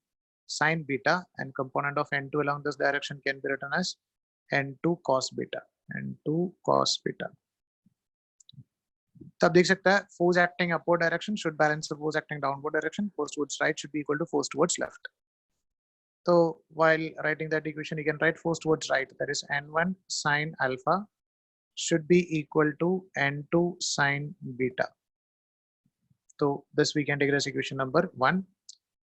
sine beta, and component of n2 along this direction can be written as n2 cos beta. n2 cos beta. तब देख सकता है force acting upward direction should balance the force acting downward direction. Force towards right should be equal to force towards left. So while writing that equation, you can write force towards right, that is n1 sine alpha should be equal to n2 sine beta. So this we can take as equation number 1.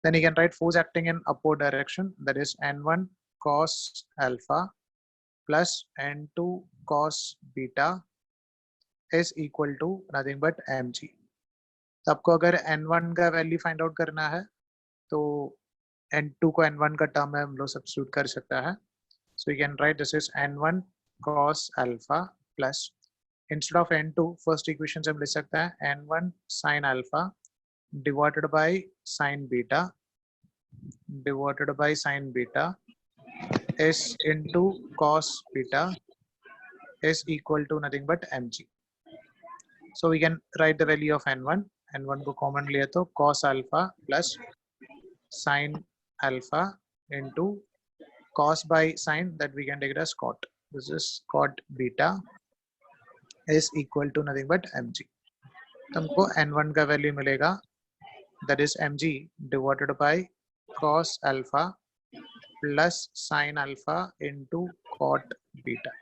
Then you can write force acting in upward direction, that is n1 cos alpha plus n2 cos beta is equal to nothing but mg. तो आपको अगर n1 का value find out करना है तो n2 को n1 का term में हम लोग सब्स्टिट्यूट कर सकता है. So you can write this is n1 cos alpha plus instead of n2 first equation से हम लिख सकते हैं n1 sin alpha divided by sin beta is into cos beta is equal to nothing but mg. So we can write the value of n1 को common लिया तो cos alpha plus sin alpha into cos by sin that we can take it as cot. This is cot beta is equal to nothing but mg. तो हमको n1 का value मिलेगा that is mg divided by cos alpha plus sin alpha into cot beta.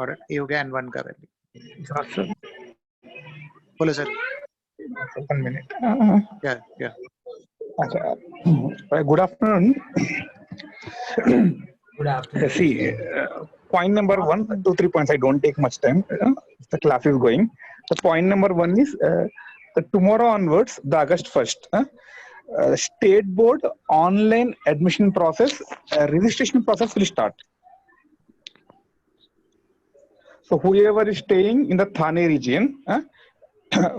और ये हो गया n1 का value. बोलो sir. 1 minute. Yeah. Good afternoon. Good afternoon. See, point number 1, 2, 3 points. I don't take much time. The class is going. The point number 1 is tomorrow onwards, the August 1st, State Board online admission process, registration process will start. So whoever is staying in the Thane region,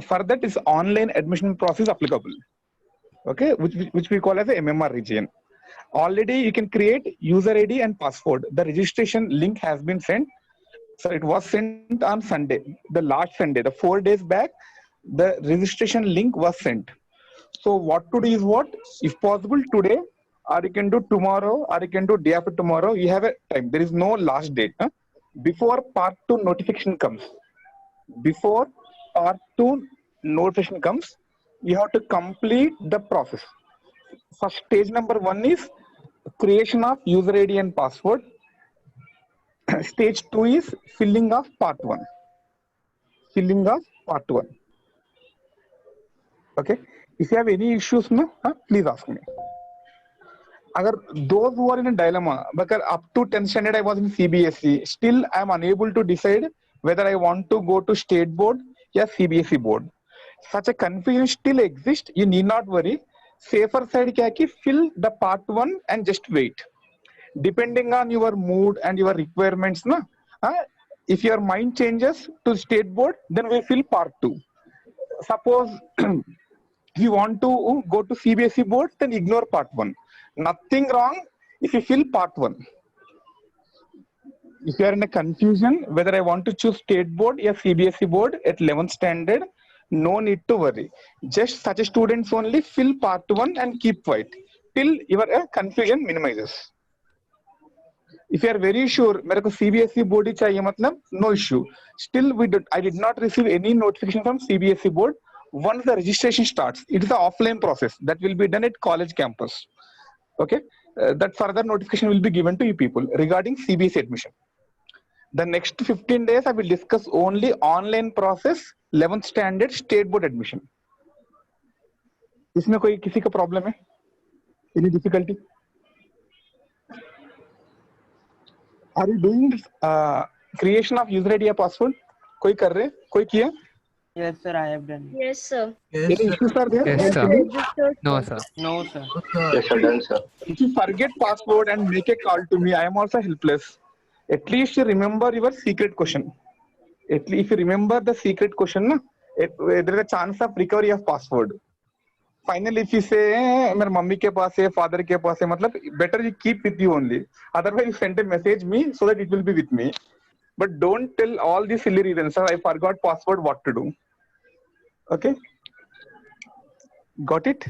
for that is online admission process applicable. Okay, which we call as a MMR region. Already you can create user ID and password. The registration link has been sent. So it was sent on Sunday, the last Sunday, the 4 days back, the registration link was sent. So what to do is what? If possible today, or you can do tomorrow, or you can do day after tomorrow, you have a time. There is no last date. Before part 2 notification comes, you have to complete the process. First stage number 1 is creation of user ID and password. Stage 2 is filling of part 1. Okay. If you have any issues, please ask me. Those who are in a dilemma, because up to 10th standard I was in CBSE, still I am unable to decide whether I want to go to state board or CBSE board. Such a confusion still exists. You need not worry. Safer side kya ki fill the part 1 and just wait. Depending on your mood and your requirements, if your mind changes to state board, then we fill part 2. Suppose if you want to go to CBSE board, then ignore part 1. Nothing wrong if you fill part 1. If you are in a confusion whether I want to choose state board or CBSE board at 11th standard, no need to worry. Just such students only fill part 1 and keep quiet till your confusion minimizes. If you are very sure मेरे को CBSE board ही चाहिए मतलब no issue. Still I did not receive any notification from CBSE board. Once the registration starts, it is an offline process that will be done at college campus. Okay, that further notification will be given to you people regarding CBSE admission. The next 15 days I will discuss only online process 11th standard state board admission. इसमें कोई किसी का problem है? Any difficulty? Are you doing this, creation of user ID or password? कोई कर रहे? कोई किया? Yes, sir, I have done. Yes, sir. Any issues are there? Yes, sir. Registered, No, sir. No, sir. Yes, sir, done, sir. If you forget password and make a call to me, I am also helpless. At least you remember your secret question. At least if you remember the secret question, there is a chance of recovery of password. Finally, if you say, मेरे mummy के पास है, father के पास है, मतलब better you keep with you only. Otherwise, you send a message me so that it will be with me. But don't tell all these silly reasons. Sir, I forgot password. What to do? Okay. Got it?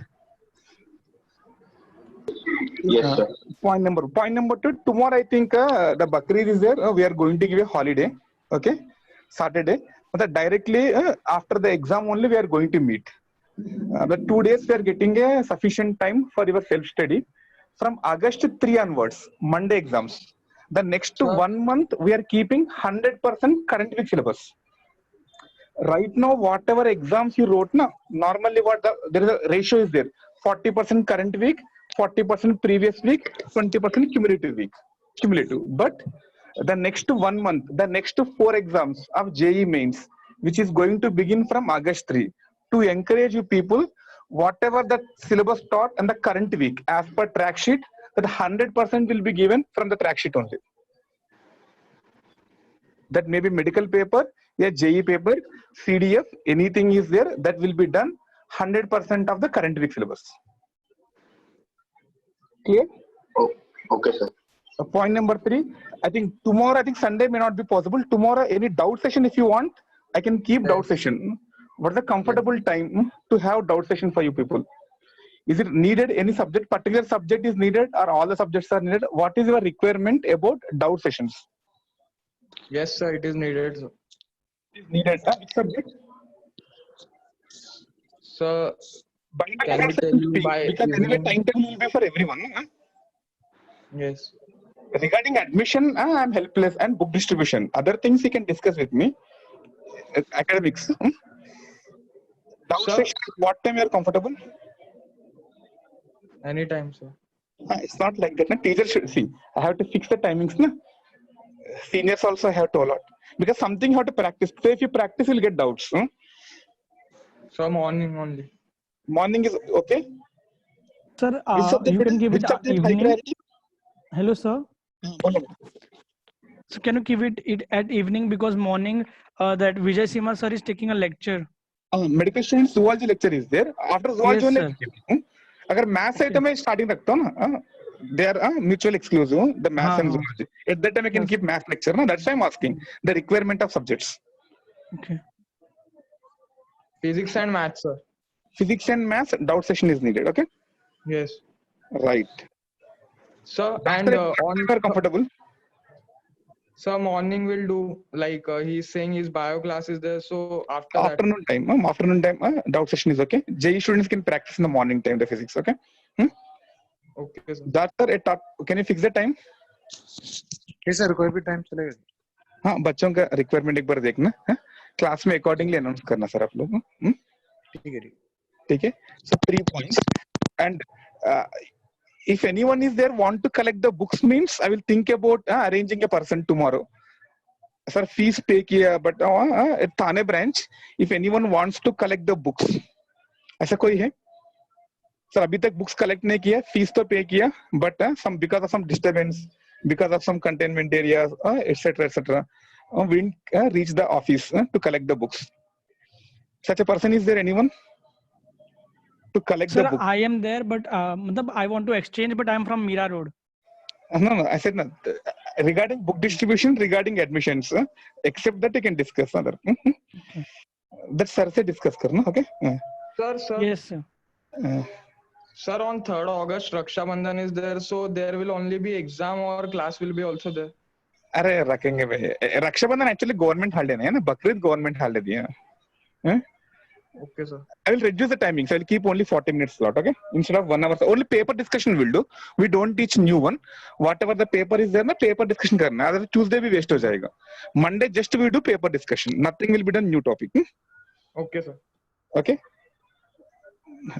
Yes, sir. Point number 2. Tomorrow, I think the Bakrid is there. We are going to give a holiday. Okay. Saturday. But directly after the exam only we are going to meet. But 2 days we are getting a sufficient time for your self-study. From August 3 onwards, Monday exams. The next 1 month we are keeping 100% current week syllabus. Right now, whatever exams you wrote, normally there is a ratio is there. 40% current week, 40% previous week, 20% cumulative. But the next 1 month, the next 4 exams of JEE mains, which is going to begin from August 3 to encourage you people, whatever the syllabus taught and the current week as per track sheet, that 100% will be given from the track sheet only. That may be medical paper, JE paper, CDF, anything is there, that will be done 100% of the current week syllabus. Clear? Oh, okay, sir. Point number 3, I think tomorrow, Sunday may not be possible. Tomorrow, any doubt session if you want, I can keep doubt session. What's the comfortable time to have doubt session for you people? Is it needed? Any subject, particular subject is needed, or all the subjects are needed? What is your requirement about doubt sessions? Yes, sir, it is needed, sir. Is needed. Which subject? Sir, By can we tell you by because anyway evening? timetable will be for everyone. Yes. Regarding admission, I'm helpless, and book distribution. Other things you can discuss with me. Academics. Doubt Sir. session, what time you are comfortable? Anytime, sir. It's not like that. Na? Teacher should see. I have to fix the timings. Na? Seniors also have to allot. Because something you have to practice. So if you practice, you'll get doubts. Sir, morning only. Morning is okay. Sir, Which subject you can give which it subject high evening. priority? Hello, sir. So can you give it at evening, because morning that Vijay Sima sir is taking a lecture. Medical student zoology lecture is there. After zoology Yes, only. sir. अगर maths है Okay. तो मैं starting रखता हूँ ना. They are mutual exclusive. The maths and हाँ. zoology. At that time I can Yes. keep math lecture. No, that's why I'm asking the requirement of subjects. Okay. Physics and maths, sir. Physics and maths doubt session is needed. Okay. Yes. Right. Sir, That's and why you are comfortable. sir, morning will do, like he's saying his bio class is there, so after that. Afternoon time, doubt session is okay. JE students can practice in the morning time the physics. Okay. Okay, sir. That sir, can you fix the time? Okay, sir, कोई भी time चलेगा. हाँ, बच्चों का requirement एक बार देखना. Class में accordingly announce करना सर आप लोग. ठीक है. So 3 points. And if anyone is there want to collect the books means I will think about arranging a person tomorrow. Sir, fees pay किया, but at Thane branch, if anyone wants to collect the books, ऐसा कोई है? Sir, अभी तक books collect नहीं किया, fees तो pay किया, but some because of some disturbance, because of some containment areas, etc., we didn't reach the office to collect the books. Such a person is there? Anyone to collect the Sir, book? I am there, but I want to exchange, but I am from Mira Road. No, I said no. Regarding book distribution, regarding admissions, except that you can discuss. Other. That sir se discuss karna, okay? Sir. Yes, sir. Sir, on 3rd August, Raksha Bandhan is there, so there will only be exam or class will be also there. अरे रखेंगे भाई. Rakshabandhan actually government holiday नहीं है ना, Bakrid government holiday दिया है. Okay, sir. I will reduce the timing. So I will keep only 40 minutes slot, okay? Instead of 1 hour. So only paper discussion will do. We don't teach new one. Whatever the paper is there, na paper discussion करना. Otherwise Tuesday भी waste हो जाएगा. Monday just we do paper discussion. Nothing will be done new topic. Okay, sir. Okay?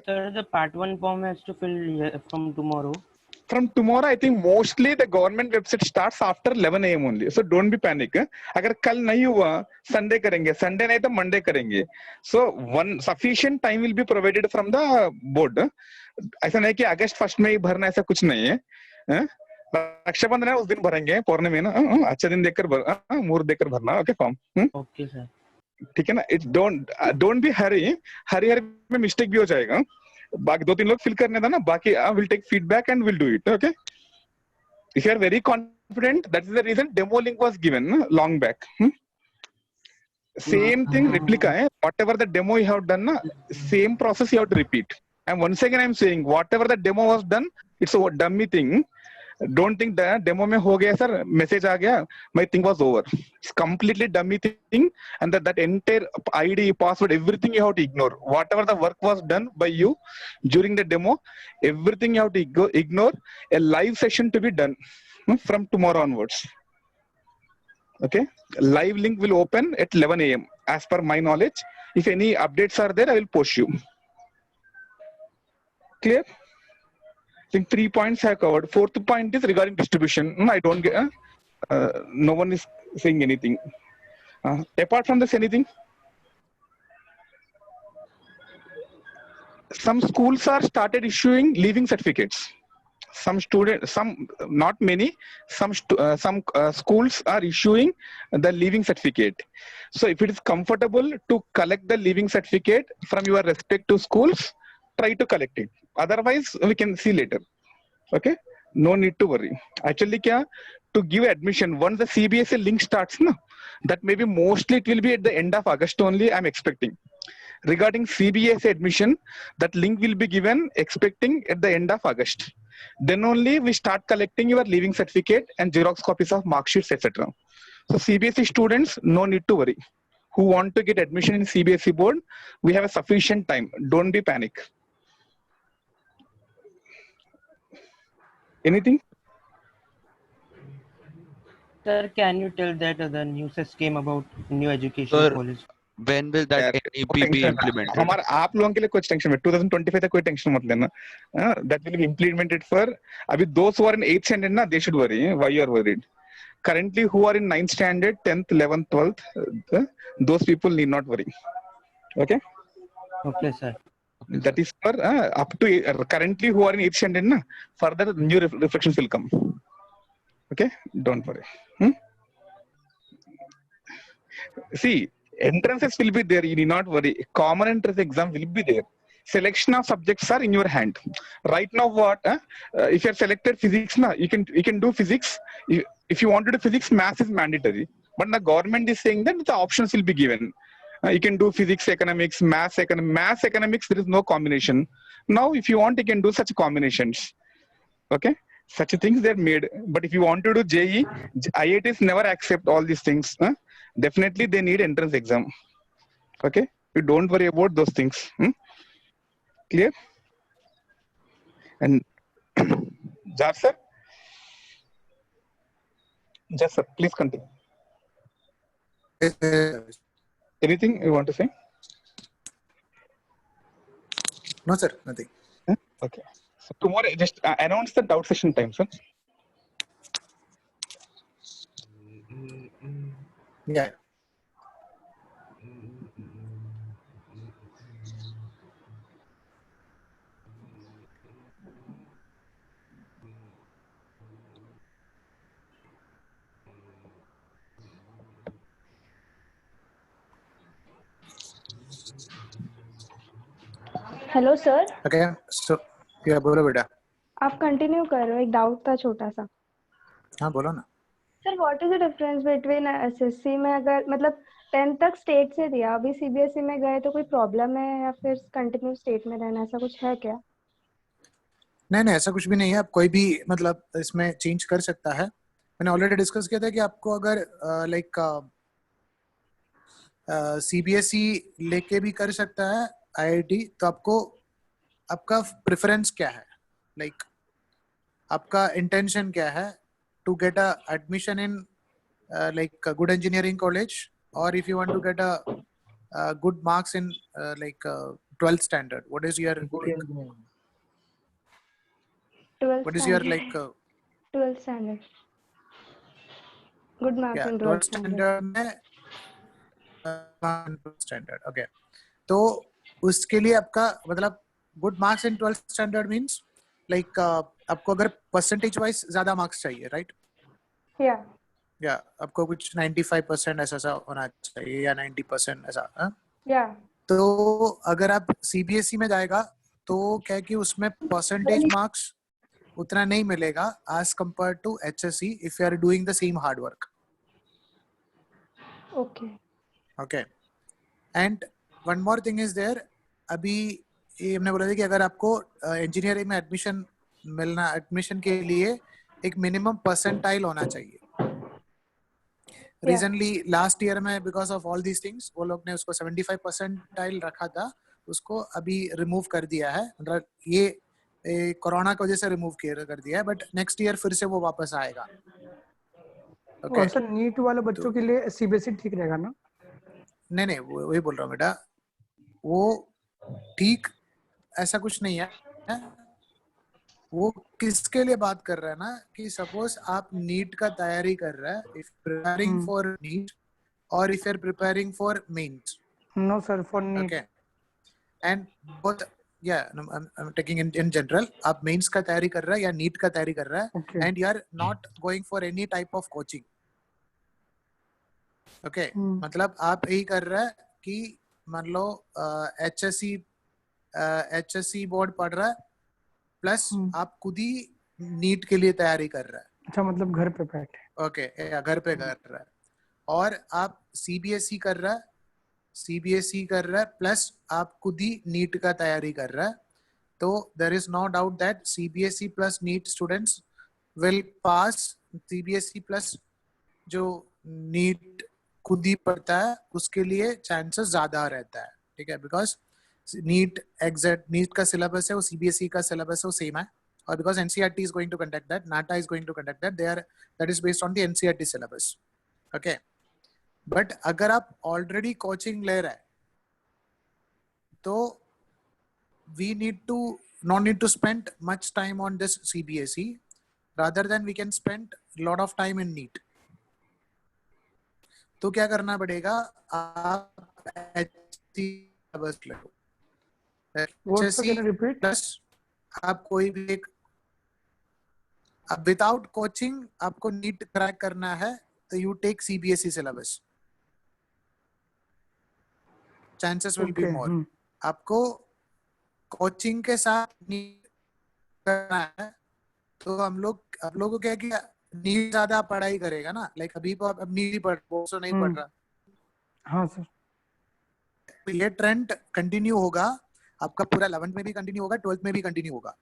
Sir, the part 1 form has to fill from tomorrow. From tomorrow, I think mostly the government website starts after 11 a.m. only. So don't be panic. अगर कल नहीं हुआ, Sunday करेंगे. Sunday नहीं तो Monday करेंगे. So one sufficient time will be provided from the board. ऐसा नहीं कि अगस्त 1 में ही भरना, ऐसा कुछ नहीं है. रक्षाबंधन है उस दिन भरेंगे, पौर्णमी ना. अच्छा दिन देखकर मुहूर्त देखकर भरना. Okay, form. Okay, sir. ठीक है ना. It don't be hurry में मिस्टेक भी हो जाएगा. बाकी 2-3 लोग फिल करने था ना, बाकी will take feedback and will do it. Okay. If you are very confident, that is the reason demo link was given long back. Same thing replica hai. Whatever the demo you have done, same process you have to repeat. And once again I'm saying, whatever the demo was done, it's a dummy thing. Don't think that demo में हो गया sir, message आ गया, my thing was over. It's completely dummy thing, and that entire ID, password, everything you have to ignore. Whatever the work was done by you during the demo, everything you have to ignore. A live session to be done from tomorrow onwards. Okay, live link will open at 11 a.m. as per my knowledge. If any updates are there, I will post you. Clear? I think 3 points I covered. 4th point is regarding distribution. I don't get. No one is saying anything. Apart from this, anything? some schools are started issuing leaving certificates. Some not many, some schools are issuing the leaving certificate. So if it is comfortable to collect the leaving certificate from your respective schools, try to collect it. Otherwise, we can see later. Okay, no need to worry. Actually, to give admission once the CBSE link starts, no, that maybe mostly it will be at the end of August only. I'm expecting. Regarding CBSE admission, that link will be given expecting at the end of August. Then only we start collecting your leaving certificate and Xerox copies of mark sheets, etc. So CBSE students, no need to worry. Who want to get admission in CBSE board, we have a sufficient time. Don't be panic. Anything? Sir, can you tell that the news came about new education Sir, policy? when will that NEP be implemented? हमारा आप लोगों के लिए कुछ tension है 2025 तक कोई tension मत लेना that will be implemented for अभी those who are in 8th standard ना they should worry why you are worried currently who are in 9th standard 10th 11th 12th those people need not worry okay Okay, sir. that is for up to currently who are in 8th standard na further new reflections will come okay don't worry see entrances will be there you need not worry common entrance exam will be there selection of subjects are in your hand right now what if you are selected physics na you can do physics if you want to do physics math is mandatory but the government is saying that the options will be given you can do physics economics math economics there is no combination now if you want you can do such combinations okay such things they're made but if you want to do JE IITs never accept all these things definitely they need entrance exam okay you don't worry about those things clear and Jar sir please continue anything you want to say No sir, nothing. okay so tomorrow just announce the doubt session time sir Yeah. Hello sir, Okay. So yeah, बोलो बेटा. आप continue करो. एक doubt था छोटा सा. हाँ बोलो ना. Sir, what is the difference between SSC में अगर मतलब 10th तक स्टेट से दिया, अभी सीबीएसई में गए तो कोई प्रॉब्लम है या फिर कंटिन्यू स्टेट में रहना, ऐसा कुछ है क्या? नहीं ऐसा कुछ भी नहीं है. आप कोई भी मतलब इसमें चेंज कर सकता है. मैंने ऑलरेडी डिस्कस किया था कि आपको अगर लाइक सीबीएसई लेके भी कर सकता है आईआईटी, तो आपको आपका प्रेफरेंस क्या है, लाइक आपका इंटेंशन क्या है to get a admission in like good engineering college, और if you want to get a good marks in like 12th standard, what is your like, 12th what is your like 12th standard. Good marks in 12th standard. में standard. Okay, तो उसके लिए आपका मतलब good marks इन 12th standard means like आपको अगर percentage wise ज्यादा marks चाहिए, राइट? या आपको कुछ 95% ऐसा होना चाहिए या 90% ऐसा. तो अगर आप सीबीएसई में जाएगा तो क्या है कि उसमें परसेंटेज मार्क्स उतना नहीं मिलेगा as compare to HSC if you are doing the same hard work. Okay. And one more thing is there. अभी ये हमने बोला था कि अगर आपको इंजीनियरिंग में एडमिशन के लिए एक मिनिमम परसेंटाइल होना चाहिए. रिसेंटली लास्ट ईयर में because of all these things वो लोग ने उसको 75 परसेंटाइल रखा था, उसको अभी रिमूव कर दिया है. मतलब ये कोरोना की वजह से रिमूव कर दिया है, बट नेक्स्ट ईयर फिर से वो वापस आएगा. और सर नीट वाले बच्चों के लिए सीबीएसई ठीक रहेगा ना? नहीं वही बोल रहा हूँ बेटा, वो ठीक ऐसा कुछ नहीं है. वो किसके लिए बात कर रहा है ना कि सपोज आप नीट का तैयारी कर रहा है, इफ प्रिपेयरिंग फॉर नीट और if you are preparing for mains. No sir, for NEET. Okay, and I'm taking in general. आप मेंस का तैयारी कर रहा है या नीट का तैयारी कर रहा है, Okay. and you are not going for any type of coaching. Okay, मतलब आप यही कर रहा है कि मान लो HSC बोर्ड पढ़ रहा है प्लस आप खुद ही नीट के लिए तैयारी कर रहा है. अच्छा, मतलब घर पे बैठे. ओके, घर पे कर रहा है और आप सीबीएसई कर रहा है प्लस आप खुद ही नीट का तैयारी कर रहा है. तो there is no doubt that CBSE plus NEET students will pass. CBSE plus जो नीट खुद ही पढ़ता है उसके लिए चांसेस ज्यादा रहता है. ठीक है, बिकॉज नीट का सिलेबस है वो सीबीएसई का सिलेबस है वो सेम है, और because NCERT is going to conduct that, NATA is going to conduct that, that is based on the NCERT syllabus. Okay, but अगर आप already coaching ले रहे हैं तो we not need to spend much time on this CBSE, rather than we can spend a lot of time in NEET. तो क्या करना पड़ेगा, आप syllabus ले लो. HSC plus आप कोई भी एक विदाउट कोचिंग आपको नीट क्रैक करना है तो you take CBSE syllabus, chances will be more. आपको कोचिंग के साथ नीट करना है तो आप लोगों को क्या किया, नीट ज्यादा पढ़ाई करेगा ना. लाइक अभी तो अब नीट ही पढ़ नहीं पढ़ रहा. हाँ सर. तो ये ट्रेंड कंटिन्यू होगा आपका, पूरा 11th में भी कंटिन्यू होगा, 12th में भी कंटिन्यू होगा.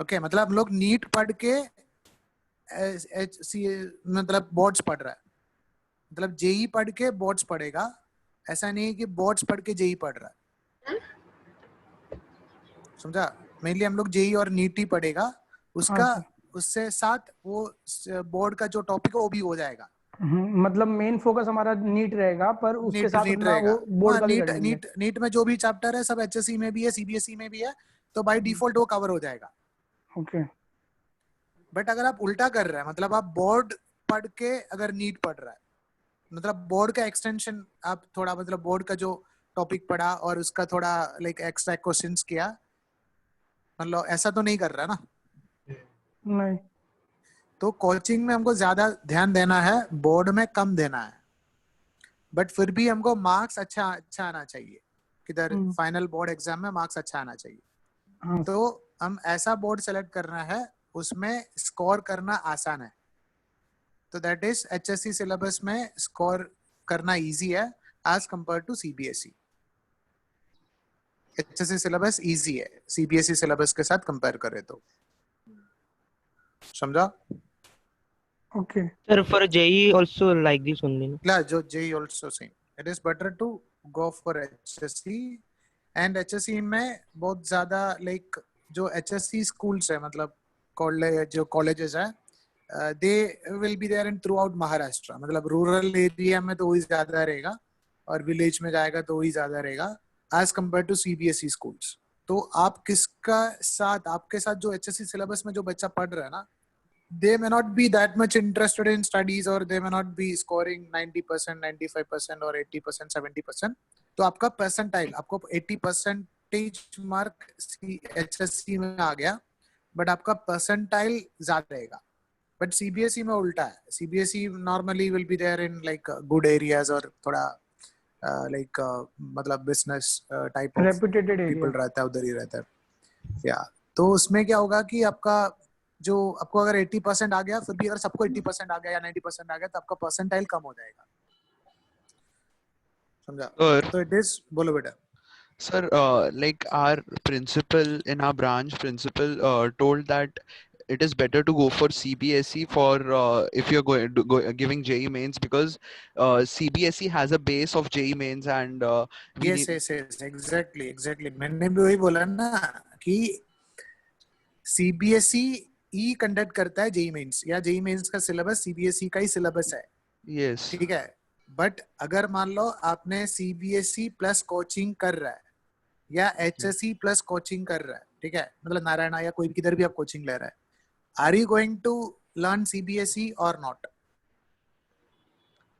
ओके, मतलब हम लोग नीट पढ़ के मतलब बोर्ड्स पढ़ रहा है, मतलब जेई पढ़ के बोर्ड्स पढ़ेगा. ऐसा नहीं है कि बोर्ड्स पढ़ के जेई पढ़ रहा है, समझा. मेनली हम लोग जेई और नीट ही पढ़ेगा, उसका उससे साथ वो बोर्ड का जो टॉपिक है वो भी हो जाएगा. मतलब मेन फोकस हमारा नीट रहेगा, पर उसके साथ वो बोर्ड का भी करेंगे. नीट में जो भी चैप्टर है सब एचएससी में भी है, सीबीएसई में भी है, तो बाय डिफॉल्ट वो कवर हो जाएगा. ओके. बट अगर आप उल्टा कर रहे हैं, मतलब आप बोर्ड पढ़ के अगर नीट पढ़ रहा है, मतलब बोर्ड का एक्सटेंशन आप थोड़ा, मतलब बोर्ड का जो टॉपिक पढ़ा और उसका थोड़ा लाइक एक्स्ट्रा क्वेश्चंस किया, मतलब ऐसा तो नहीं कर रहा ना. नहीं. तो कोचिंग में हमको ज्यादा ध्यान देना है, बोर्ड में कम देना है. बट फिर भी हमको मार्क्स अच्छा आना चाहिए, किधर फाइनल बोर्ड एग्जाम में मार्क्स अच्छा आना चाहिए. तो हम ऐसा बोर्ड सेलेक्ट करना है उसमें स्कोर करना आसान है. तो दैट इज एचएससी सिलेबस में स्कोर करना इजी है as compare to CBSE. HSC syllabus easy है सीबीएसई सिलेबस के साथ कंपेयर करें तो. समझा? Okay. Sir, for JEE also like this only. Yeah, JEE also same. It is better to go for HSC, and HSC में बहुत ज़्यादा like जो HSC schools है, मतलब जो colleges है, they will be there in throughout Maharashtra. मतलब rural area में तो वही ज़्यादा रहेगा और village में जाएगा तो वही ज़्यादा रहेगा as compared to CBSE schools. तो आप किसका साथ, आपके साथ जो HSC syllabus में जो बच्चा पढ़ रहा है ना, they may not be that much interested in studies, or they may not be scoring 90%, 95% or 80%, 70%. तो आपका percentile, आपको 80% मार्क HSC में आ गया, बट आपका percentile ज्यादा रहेगा. बट CBSE में उल्टा है. CBSE normally will be there in like good areas और थोड़ा like मतलब business type of reputed people रहता है, उधर ही रहता है. या तो उसमें क्या होगा कि आपका जो आपको अगर 80% आ गया, फिर भी अगर सबको 80% आ गया या 90% आ गया तो आपका परसेंटाइल कम हो जाएगा. समझा? तो इट इज, बोलो बेटा. Sir, like our principal in our branch principal told that it is better to go for CBSE for if you're giving JEE mains, because CBSE has a base of JEE mains and yes, exactly. मैंने भी वही बोला ना कि CBSE ई conduct करता है JEE mains, या JEE mains का सिलेबस सीबीएसई का ही सिलेबस है. यस, ठीक है. बट अगर मान लो आपने सीबीएसई प्लस कोचिंग कर रहा है या एचएससी प्लस कोचिंग कर रहा है, ठीक है, मतलब नारायणा या कोई किधर भी आप कोचिंग ले रहा है, are you going to learn CBSE or not?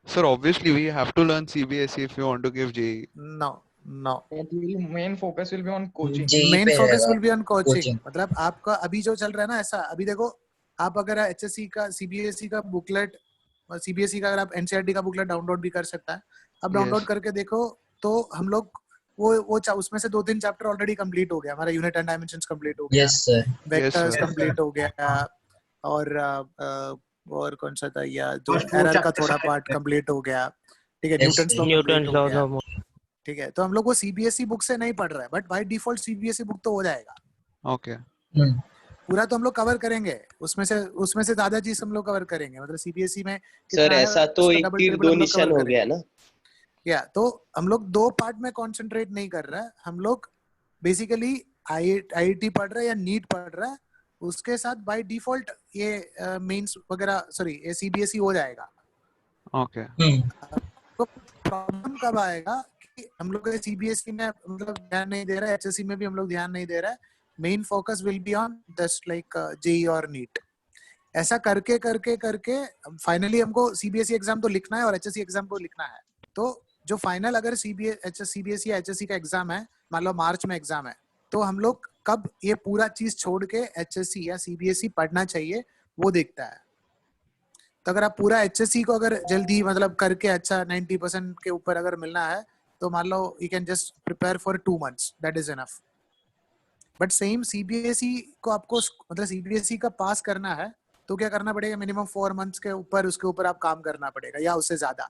Sir, obviously we have to learn CBSE if you want to give JEE. No, no That will main focus will be on coaching. Main focus will be on coaching. मतलब आपका अभी जो चल रहा है ना ऐसा, अभी देखो आप अगर एचएससी का सीबीएसई का बुकलेट, सीबीएसई का अगर आप एनसीईआरटी का बुकलेट डाउनलोड भी कर सकता है, अब डाउनलोड Yes. करके देखो तो हम लोग वो उसमें से 2-3 चैप्टर ऑलरेडी कंप्लीट हो गया. हमारा यूनिट एंड डायमेंशंस कंप्लीट हो गया, Yes, sir. Vectors sir. Complete हो गया, और कौन सा था या जो First वो एरर का chapter थोड़ा से पार्ट कंप्लीट हो गया. ठीक है, Yes, Newton's sir. Law complete Newton हो लॉज गया. ऑफ ठीक है, तो हम लोग वो सीबीएसई बुक से नहीं पढ़ रहे हैं, but by default CBSE book तो हो जाएगा. Okay. पूरा तो हम लोग कवर करेंगे, उसमें से ज्यादा चीज हम लोग कवर करेंगे. मतलब सीबीएसई में सर कितना है ऐसा तो उसका एक डबल तीर ट्रिपल दो हम लोग निशान कवर हो गया करेंगे. ना. या तो हम लोग 2 पार्ट में कंसंट्रेट नहीं कर रहे हैं. हम लोग बेसिकली आईआईटी पढ़ रहे हैं या नीट पढ़ रहे हैं, उसके साथ बाय डिफॉल्ट ये मेंस वगैरह, सॉरी ये सीबीएसई हो जाएगा. Okay. तो प्रॉब्लम कब आएगा कि हम लोग सीबीएसई में मतलब ध्यान नहीं दे रहे, एचएससी में भी हम लोग ध्यान नहीं दे रहे. Main focus will be on just like JEE और नीट. ऐसा करके करके करके फाइनली हमको सीबीएसई एग्जाम तो लिखना है और एचएससी एग्जाम को लिखना है. तो जो फाइनल अगर सीबीएसई या एचएससी का एग्जाम है, मान लो मार्च में एग्जाम है, तो हम लोग कब ये पूरा चीज छोड़ के एचएससी या सीबीएसई पढ़ना चाहिए वो देखता है. तो अगर आप पूरा एचएससी को अगर जल्दी मतलब करके अच्छा 90% के ऊपर अगर मिलना है, तो मान लो you can just prepare for 2 months, that is enough. But same CBSE को आपको मतलब सीबीएसई का पास करना है तो क्या करना पड़ेगा, मिनिमम 4 months के ऊपर उसके ऊपर आप काम करना पड़ेगा या उससे ज्यादा.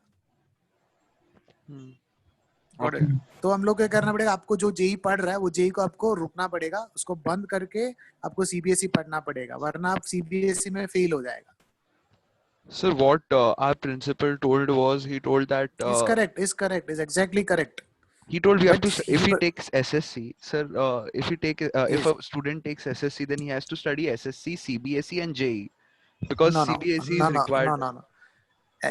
Okay. तो हम लोग क्या करना पड़ेगा, आपको जो जेई पढ़ रहा है वो जेई को आपको रुकना पड़ेगा, उसको बंद करके आपको सीबीएसई पढ़ना पड़ेगा, वरना आप सीबीएसई में फेल हो जाएगा. Sir, what our principal told was, he told that Is correct, is exactly correct. he told we have But to if he you- takes SSC, sir, if he take if Yes. a student takes SSC, then he has to study SSC, CBSE, and JEE because no, CBSE no, is no, required. no.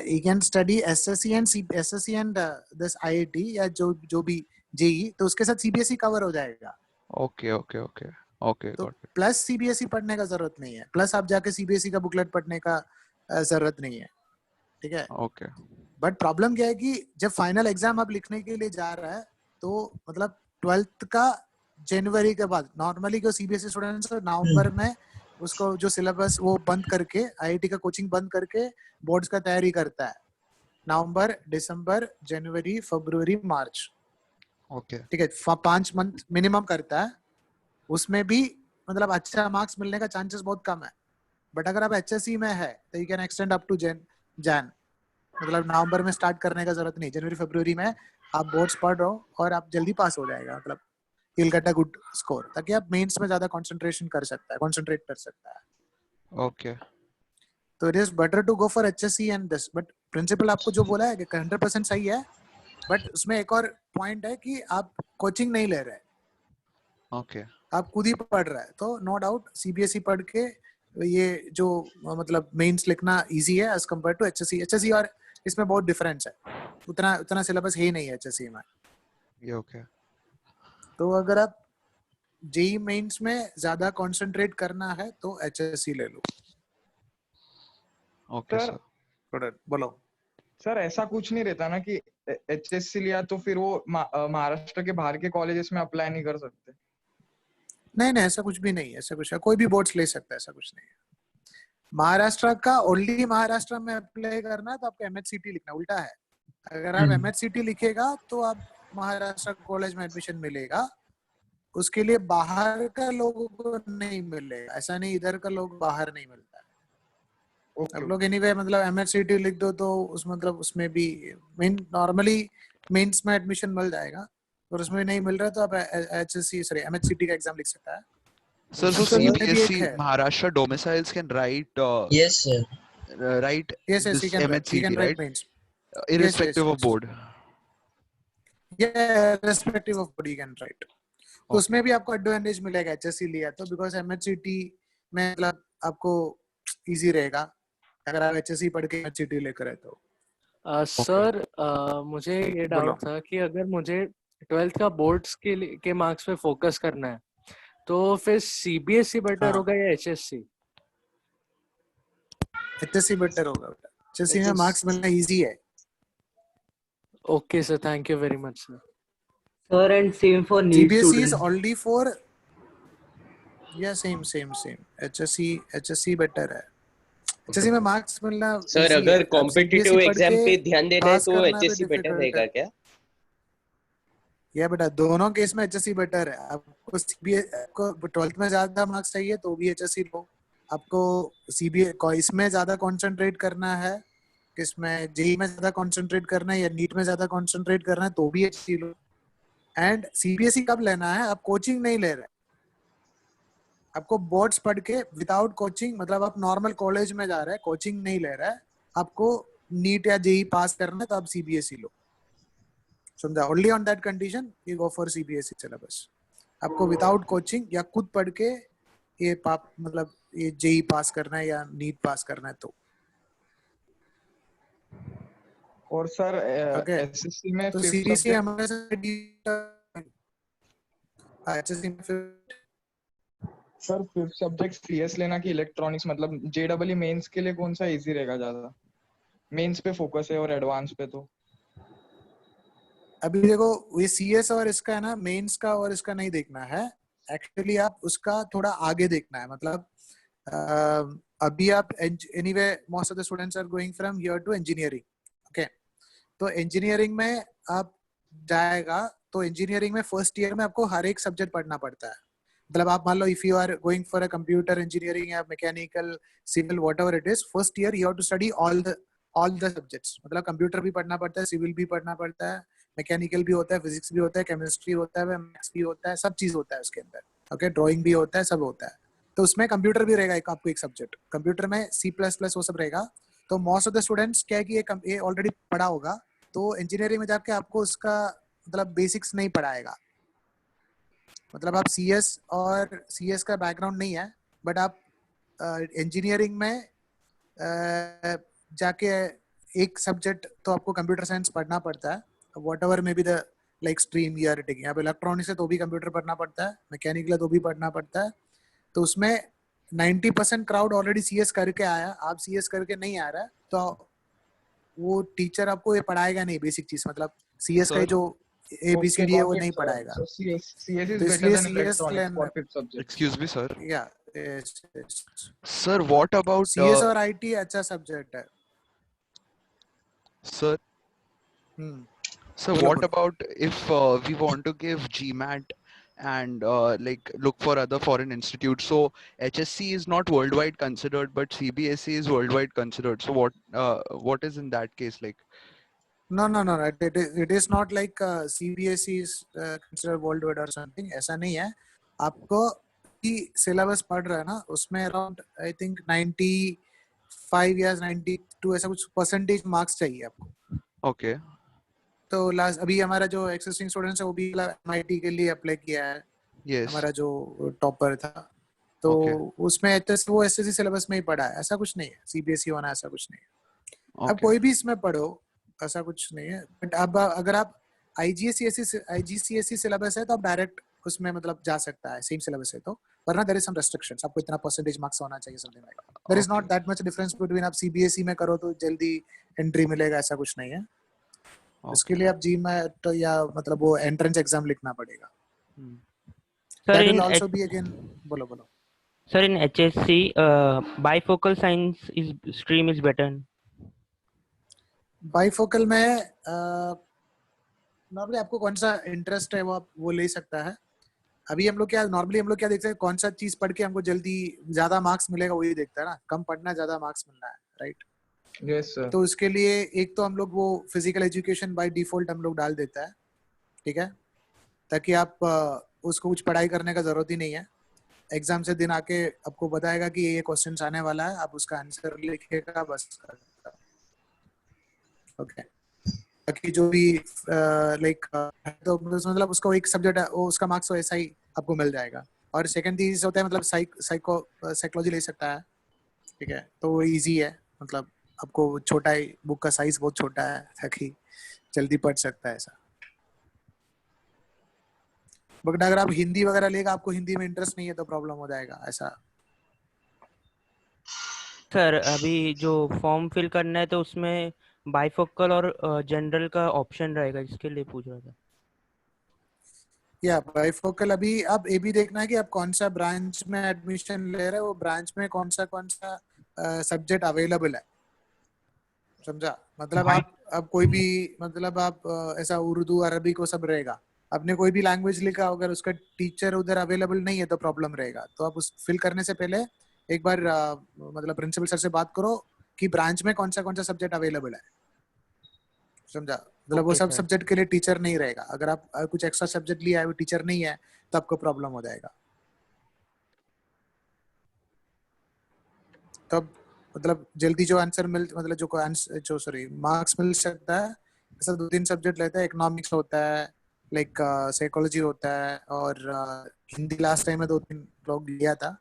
You can study SSC and this IIT या जो भी JEE, तो उसके साथ CBSE cover हो जाएगा. Okay, तो got it. Plus CBSE पढ़ने का जरूरत नहीं है, प्लस आप जाके सीबीएसई का बुकलेट पढ़ने का जरूरत नहीं है. ठीक है, Okay. बट प्रॉब्लम क्या है कि जब फाइनल एग्जाम आप लिखने के लिए जा रहा है, तो मतलब 12th का जनवरी के बाद नॉर्मली जो सीबीएसई स्टूडेंट्स नवंबर में उसको जो सिलेबस वो बंद करके आईआईटी का कोचिंग बंद करके बोर्ड्स का तैयारी करता है. नवंबर, दिसंबर, जनवरी, फरवरी, मार्च. Okay. ठीक है, 5 month मिनिमम करता है. उसमें भी मतलब अच्छा मार्क्स मिलने का चांसेस बहुत कम है. बट अगर आप एचएससी में है तो you can extend up to Jan, मतलब नवंबर में स्टार्ट करने का जरूरत नहीं. जनवरी फरवरी में आप बोर्ड्स पढ़ रहे हो और आप जल्दी पास हो जाएगा, मतलब you'll get a good score, ताकि आप मेंस में ज्यादा कंसंट्रेट कर सकता है. Okay. तो it is better to go for HSC and this. But principal आपको जो बोला है कि 100% सही है, बट उसमें एक और पॉइंट है कि आप कोचिंग नहीं ले रहे, Okay. आप खुद ही पढ़ रहे हैं. तो नो डाउट सीबीएसई पढ़ के ये जो मतलब मेंस लिखना इजी है एज कम्पेयर टू एचएससी और इसमें बहुत डिफरेंस है. उतना सिलेबस है ही नहीं है एचएससी में. Yeah, okay. तो अगर आप जेई मेंस में ज्यादा कंसंट्रेट करना है तो एचएससी ले लो. Okay, Sir, sir. बोलो. सर ऐसा कुछ नहीं रहता ना कि एचएससी लिया तो फिर वो महाराष्ट्र के बाहर के कॉलेजेस में अप्लाई नहीं कर सकते. नहीं, ऐसा कुछ भी नहीं है. ऐसा कुछ है, कोई भी बोर्ड्स ले सकता है, ऐसा कुछ नहीं है. महाराष्ट्र का ओनली महाराष्ट्र में अप्लाई करना है तो आपको एमएचसीटी लिखना. उल्टा है, अगर आप एमएचसीटी लिखेगा तो आप महाराष्ट्र कॉलेज में एडमिशन मिलेगा. उसके लिए बाहर का लोगों को नहीं मिलेगा. ऐसा नहीं इधर का लोग बाहर नहीं मिलता है. आप लोग एनीवे मतलब एमएचसीटी लिख दो तो उस मतलब उसमें भी नॉर्मली मेंस में एडमिशन मिल जाएगा, और उसमें नहीं मिल रहा तो आप एचएससी सॉरी एमएचसीटी का एग्जाम लिख सकता है. Sir, so उसमें भी एक CBSE है. Maharashtra domiciles can write Yes, sir. write Yes, this he can MHCT, write right? mains. Irrespective of yes. board. Yeah, irrespective of board you can write. तो उसमें भी आपको एडवांटेज मिलेगा एचएससी लिया तो, बिकॉज एमएचसीटी में मतलब आपको इजी रहेगा अगर आप एचएससी पढ़ के एमएचसीटी लेकर आए तो. सर मुझे ये डाउट था कि अगर मुझे 12th का बोर्ड्स के मार्क्स पे फोकस करना है तो फिर सीबीएसई बेटर होगा या एचएससी? एचएससी बेटर होगा बेटा. एचएससी में मार्क्स मिलना इजी है. Okay sir, thank you very much sir. Sir, and same for NEET CBSE is students. only for, yeah, same. HSC better है. HSC में मार्क्स मिलना सर easy है. अगर अब कॉम्पिटिटिव CBSE पढ़ एग्जाम के पे ध्यान देना है पास तो करना भी एचएससी बेटर डिफिकल्ट रहेगा है. क्या? ये बेटा दोनों केस में HSC बेटर है. आपको CBSE आपको 12th में ज्यादा मार्क्स चाहिए तो भी HSC लो. आपको CBSE इसमें ज्यादा कंसंट्रेट करना है, किसमें जेई में ज्यादा कंसंट्रेट करना है या नीट में ज्यादा कंसंट्रेट करना है तो भी HSC लो. एंड CBSE कब लेना है? आप कोचिंग नहीं ले रहे, आपको बोर्ड्स पढ़ के विदाउट कोचिंग, मतलब आप नॉर्मल कॉलेज में जा रहे हैं, कोचिंग नहीं ले रहे हैं, आपको नीट या जेई पास करना है तो आप CBSE लो. समझा? Only on that condition you go for CBSE syllabus. आपको विदाउट कोचिंग या खुद पढ़ के ये मतलब ये जेई पास करना है या नीट पास करना है तो. और सर ओके, एसएससी में तो फिफ्थ CBSE सब्जेक्ट हमारे HSC में सर फिफ्थ सब्जेक्ट सीएस लेना कि इलेक्ट्रॉनिक्स, मतलब जेडब्ल्यू मेंस के लिए कौन सा इजी रहेगा ज्यादा? मेंस पे फोकस है और एडवांस पे तो अभी देखो ये CS और इसका है ना, मेंस का और इसका नहीं देखना है एक्चुअली. आप उसका थोड़ा आगे देखना है. मतलब अभी आप anyway most of the students are going from here to engineering. Okay, तो इंजीनियरिंग में आप जाएगा तो इंजीनियरिंग में फर्स्ट ईयर में आपको हर एक सब्जेक्ट पढ़ना पड़ता है. मतलब आप मान लो if you are going for a computer engineering या mechanical civil whatever it is, first year you have to study all the subjects. मतलब कंप्यूटर भी पढ़ना पड़ता है, सिविल भी पढ़ना पड़ता है, मैकेनिकल भी होता है, फिजिक्स भी होता है, केमिस्ट्री होता है, मैथ्स भी होता है, सब चीज होता है उसके अंदर. ओके, ड्राइंग भी होता है, सब होता है. तो उसमें कंप्यूटर भी रहेगा एक, आपको एक सब्जेक्ट कंप्यूटर में C++ वो सब रहेगा. तो मोस्ट ऑफ द स्टूडेंट्स क्या है कि ये ऑलरेडी पढ़ा होगा, तो इंजीनियरिंग में जाके आपको उसका मतलब बेसिक्स नहीं पढ़ाएगा. मतलब आप CS का बैकग्राउंड नहीं है, बट आप इंजीनियरिंग में जाके एक सब्जेक्ट तो आपको कंप्यूटर साइंस पढ़ना पड़ता है, whatever may be the like stream you are taking. आप इलेक्ट्रॉनिक्स है तो भी कंप्यूटर पढ़ना पड़ता है, मैकेनिकल है तो भी पढ़ना पड़ता है. तो उसमें 90% क्राउड ऑलरेडी CS करके आया, आप CS करके नहीं आ रहा है तो वो टीचर आपको ये पढ़ाएगा नहीं बेसिक चीज. मतलब CS का जो ABCD है वो नहीं पढ़ाएगा. So CS is तो better इसलिए than CS electronics लेना. for fifth subject. Excuse me, sir. या Sir, what about CS और IT अच्छा सब्जेक्ट है. sir? So बोलो, what बोलो. about if we want to give GMAT and like look for other foreign institutes? So HSC is not worldwide considered, but CBSE is worldwide considered. So what is in that case like? No. It is not like CBSE is considered worldwide or something. ऐसा नहीं है. आपको syllabus पढ़ रहा है ना, उसमें around I think 95 या 92 ऐसा कुछ परसेंटेज मार्क्स चाहिए आपको. Okay. तो लास्ट अभी हमारा जो एक्सिस्टिंग स्टूडेंट्स है वो भी MIT के लिए अप्लाई किया है. Yes. हमारा जो टॉपर था तो उसमें वो SSC सिलेबस में ही पढ़ा है. ऐसा कुछ नहीं है CBSE होना, ऐसा कुछ नहीं है. अब कोई भी इसमें पढ़ो, ऐसा कुछ नहीं है. बट अब अगर आप IGCSE सिलेबस है तो आप डायरेक्ट उसमें मतलब जा सकता है, सेम सिलेबस है तो. वरना देयर इज सम रेस्ट्रिक्शंस, आपको इतना परसेंटेज मार्क्स होना चाहिए, something like. There is not that much difference between आप CBSE में करो तो जल्दी एंट्री मिलेगा, ऐसा कुछ नहीं है. इसके लिए आप GMAT या मतलब वो एंट्रेंस एग्जाम लिखना पड़ेगा. Sir, That in will also be again. बोलो. Sir, in HSC, bifocal science stream is better. Bifocal में नॉर्मली आपको कौन सा इंटरेस्ट है वो ले सकता है. अभी हम लोग क्या देखते हैं, कौन सा चीज पढ़ के हमको जल्दी ज्यादा मार्क्स मिलेगा वही देखता है ना. कम पढ़ना, ज्यादा मार्क्स मिलना है, राइट? Yes sir. तो उसके लिए एक तो हम लोग वो फिजिकल एजुकेशन बाय डिफॉल्ट हम लोग डाल देता है, ठीक है, ताकि आप उसको कुछ पढ़ाई करने का जरूरत ही नहीं है. एग्जाम से दिन आके आपको बताएगा कि ये क्वेश्चन आने वाला है, आप उसका आंसर लिखेगा बस. ओके, बाकी जो भी लाइक तो मतलब उसको एक सब्जेक्ट है वो उसका मार्क्स ऐसा ही आपको मिल जाएगा. और सेकंड चीज होता है मतलब साइकोलॉजी ले सकता है, ठीक है, तो वो इजी है. मतलब आपको छोटा ही बुक का साइज बहुत छोटा है ताकि जल्दी पढ़ सकता है ऐसा. बट अगर आप हिंदी वगैरह लेगा, आपको हिंदी में इंटरेस्ट नहीं है तो प्रॉब्लम हो जाएगा ऐसा. सर अभी जो फॉर्म फिल करना है तो उसमें बाइफोकल और जनरल का ऑप्शन रहेगा, इसके लिए पूछ रहा था. या बाइफोकल अभी आप ये भी देखना है कि आप कौन सा ब्रांच में एडमिशन ले रहे हो, वो ब्रांच में कौन सा सब्जेक्ट अवेलेबल है, समझा? मतलब आप कोई भी मतलब आप ऐसा उर्दू अरबी को सब रहेगा, आपने कोई भी लैंग्वेज लिखा अगर उसका टीचर उधर अवेलेबल नहीं है तो प्रॉब्लम रहेगा। तो आप उस फिल करने से पहले एक बार मतलब प्रिंसिपल सर से बात करो कि ब्रांच में कौन सा सब्जेक्ट अवेलेबल है, समझा? मतलब वो सब सब्जेक्ट के लिए टीचर नहीं रहेगा। अगर आप कुछ एक्स्ट्रा सब्जेक्ट लिया है वो टीचर नहीं है तो आपको प्रॉब्लम हो जाएगा। तब मतलब जल्दी जो आंसर मतलब जो सॉरी मार्क्स मिल सकता है, ऐसा 2-3 सब्जेक्ट लेता है। इकोनॉमिक्स होता है, लाइक साइकोलॉजी होता है, और हिंदी लास्ट टाइम में 2-3 लोग लिया था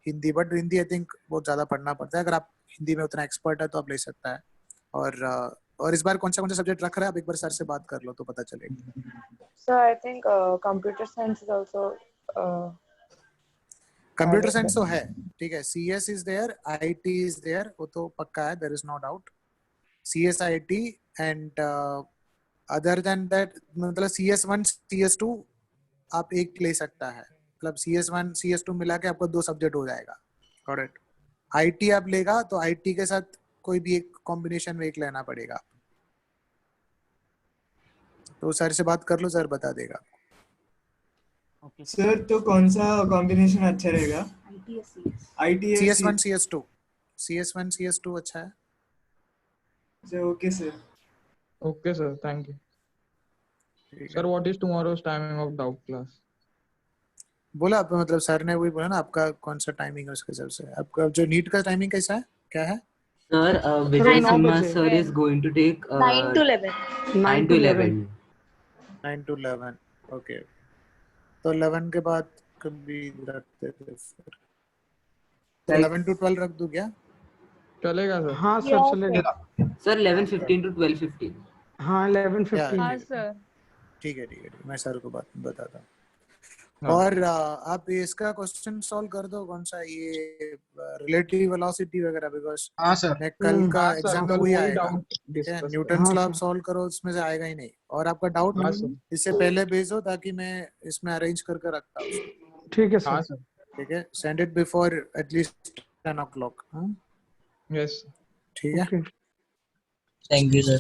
Hindi, but Hindi I think बहुत ज्यादा पढ़ना पड़ता है। अगर आप हिंदी में उतना एक्सपर्ट है तो आप ले सकता है। और इस बार कौन सा सब्जेक्ट रख रहा है आप एक बार सर से बात कर लो तो पता चलेगा। So I think computer science is also computer science तो है, ठीक है। CS is there, IT is there, वो तो पक्का है, there is no doubt. CS, IT and other than that मतलब CS1 CS2 आप एक ले सकता है, मतलब CS1 CS2 मिला के आपको 2 सब्जेक्ट हो जाएगा। Got it. IT आप लेगा तो IT के साथ कोई भी एक कॉम्बिनेशन में एक लेना पड़ेगा। तो सर से बात कर लो, सर बता देगा। सर तो कौन सा कॉम्बिनेशन अच्छा रहेगा? IT CS1 CS2 CS1 CS2 अच्छा है। Okay sir. Okay, sir. Thank you. Sir, what is tomorrow's timing of doubt class? बोला आप, मतलब सर ने वही बोला ना, आपका कौन सा टाइमिंग है उसके हिसाब से। आपका जो नीट का टाइमिंग कैसा है, क्या है? Sir, Vijay Simha sir is going to take 9 to 11. 9 to 11. 9 to 11, okay. तो 11 के बाद कभी रखते थे फिर, 11 to 12 रख दूं क्या? चलेगा सर। हाँ सर चलेगा। Sir, 11:15 to 12:15. हाँ 11:15। हाँ सर। ठीक है ठीक है, मैं सर को बात बताता हूँ। हाँ। और आप इसका क्वेश्चन सॉल्व कर दो, कौन सा ये रिलेटिव वेलोसिटी वगैरह, बिकॉज हाँ सर। मैं कल का हाँ सर, एग्जाम में कल वही वही आएगा, डाउट ठीक है? डिस्कस न्यूटन हाँ लॉ आप सर। सॉल्व करो, उसमें से आएगा ही नहीं। और आपका डाउट हाँ सर। इससे पहले भेजो ताकि मैं इसमें अरेंज करके रखता हूँ उसको, ठीक है हाँ सर। सर। ठीक है? Send it before at least 10 o'clock। Yes. ठीक है। ओके। Thank you, sir.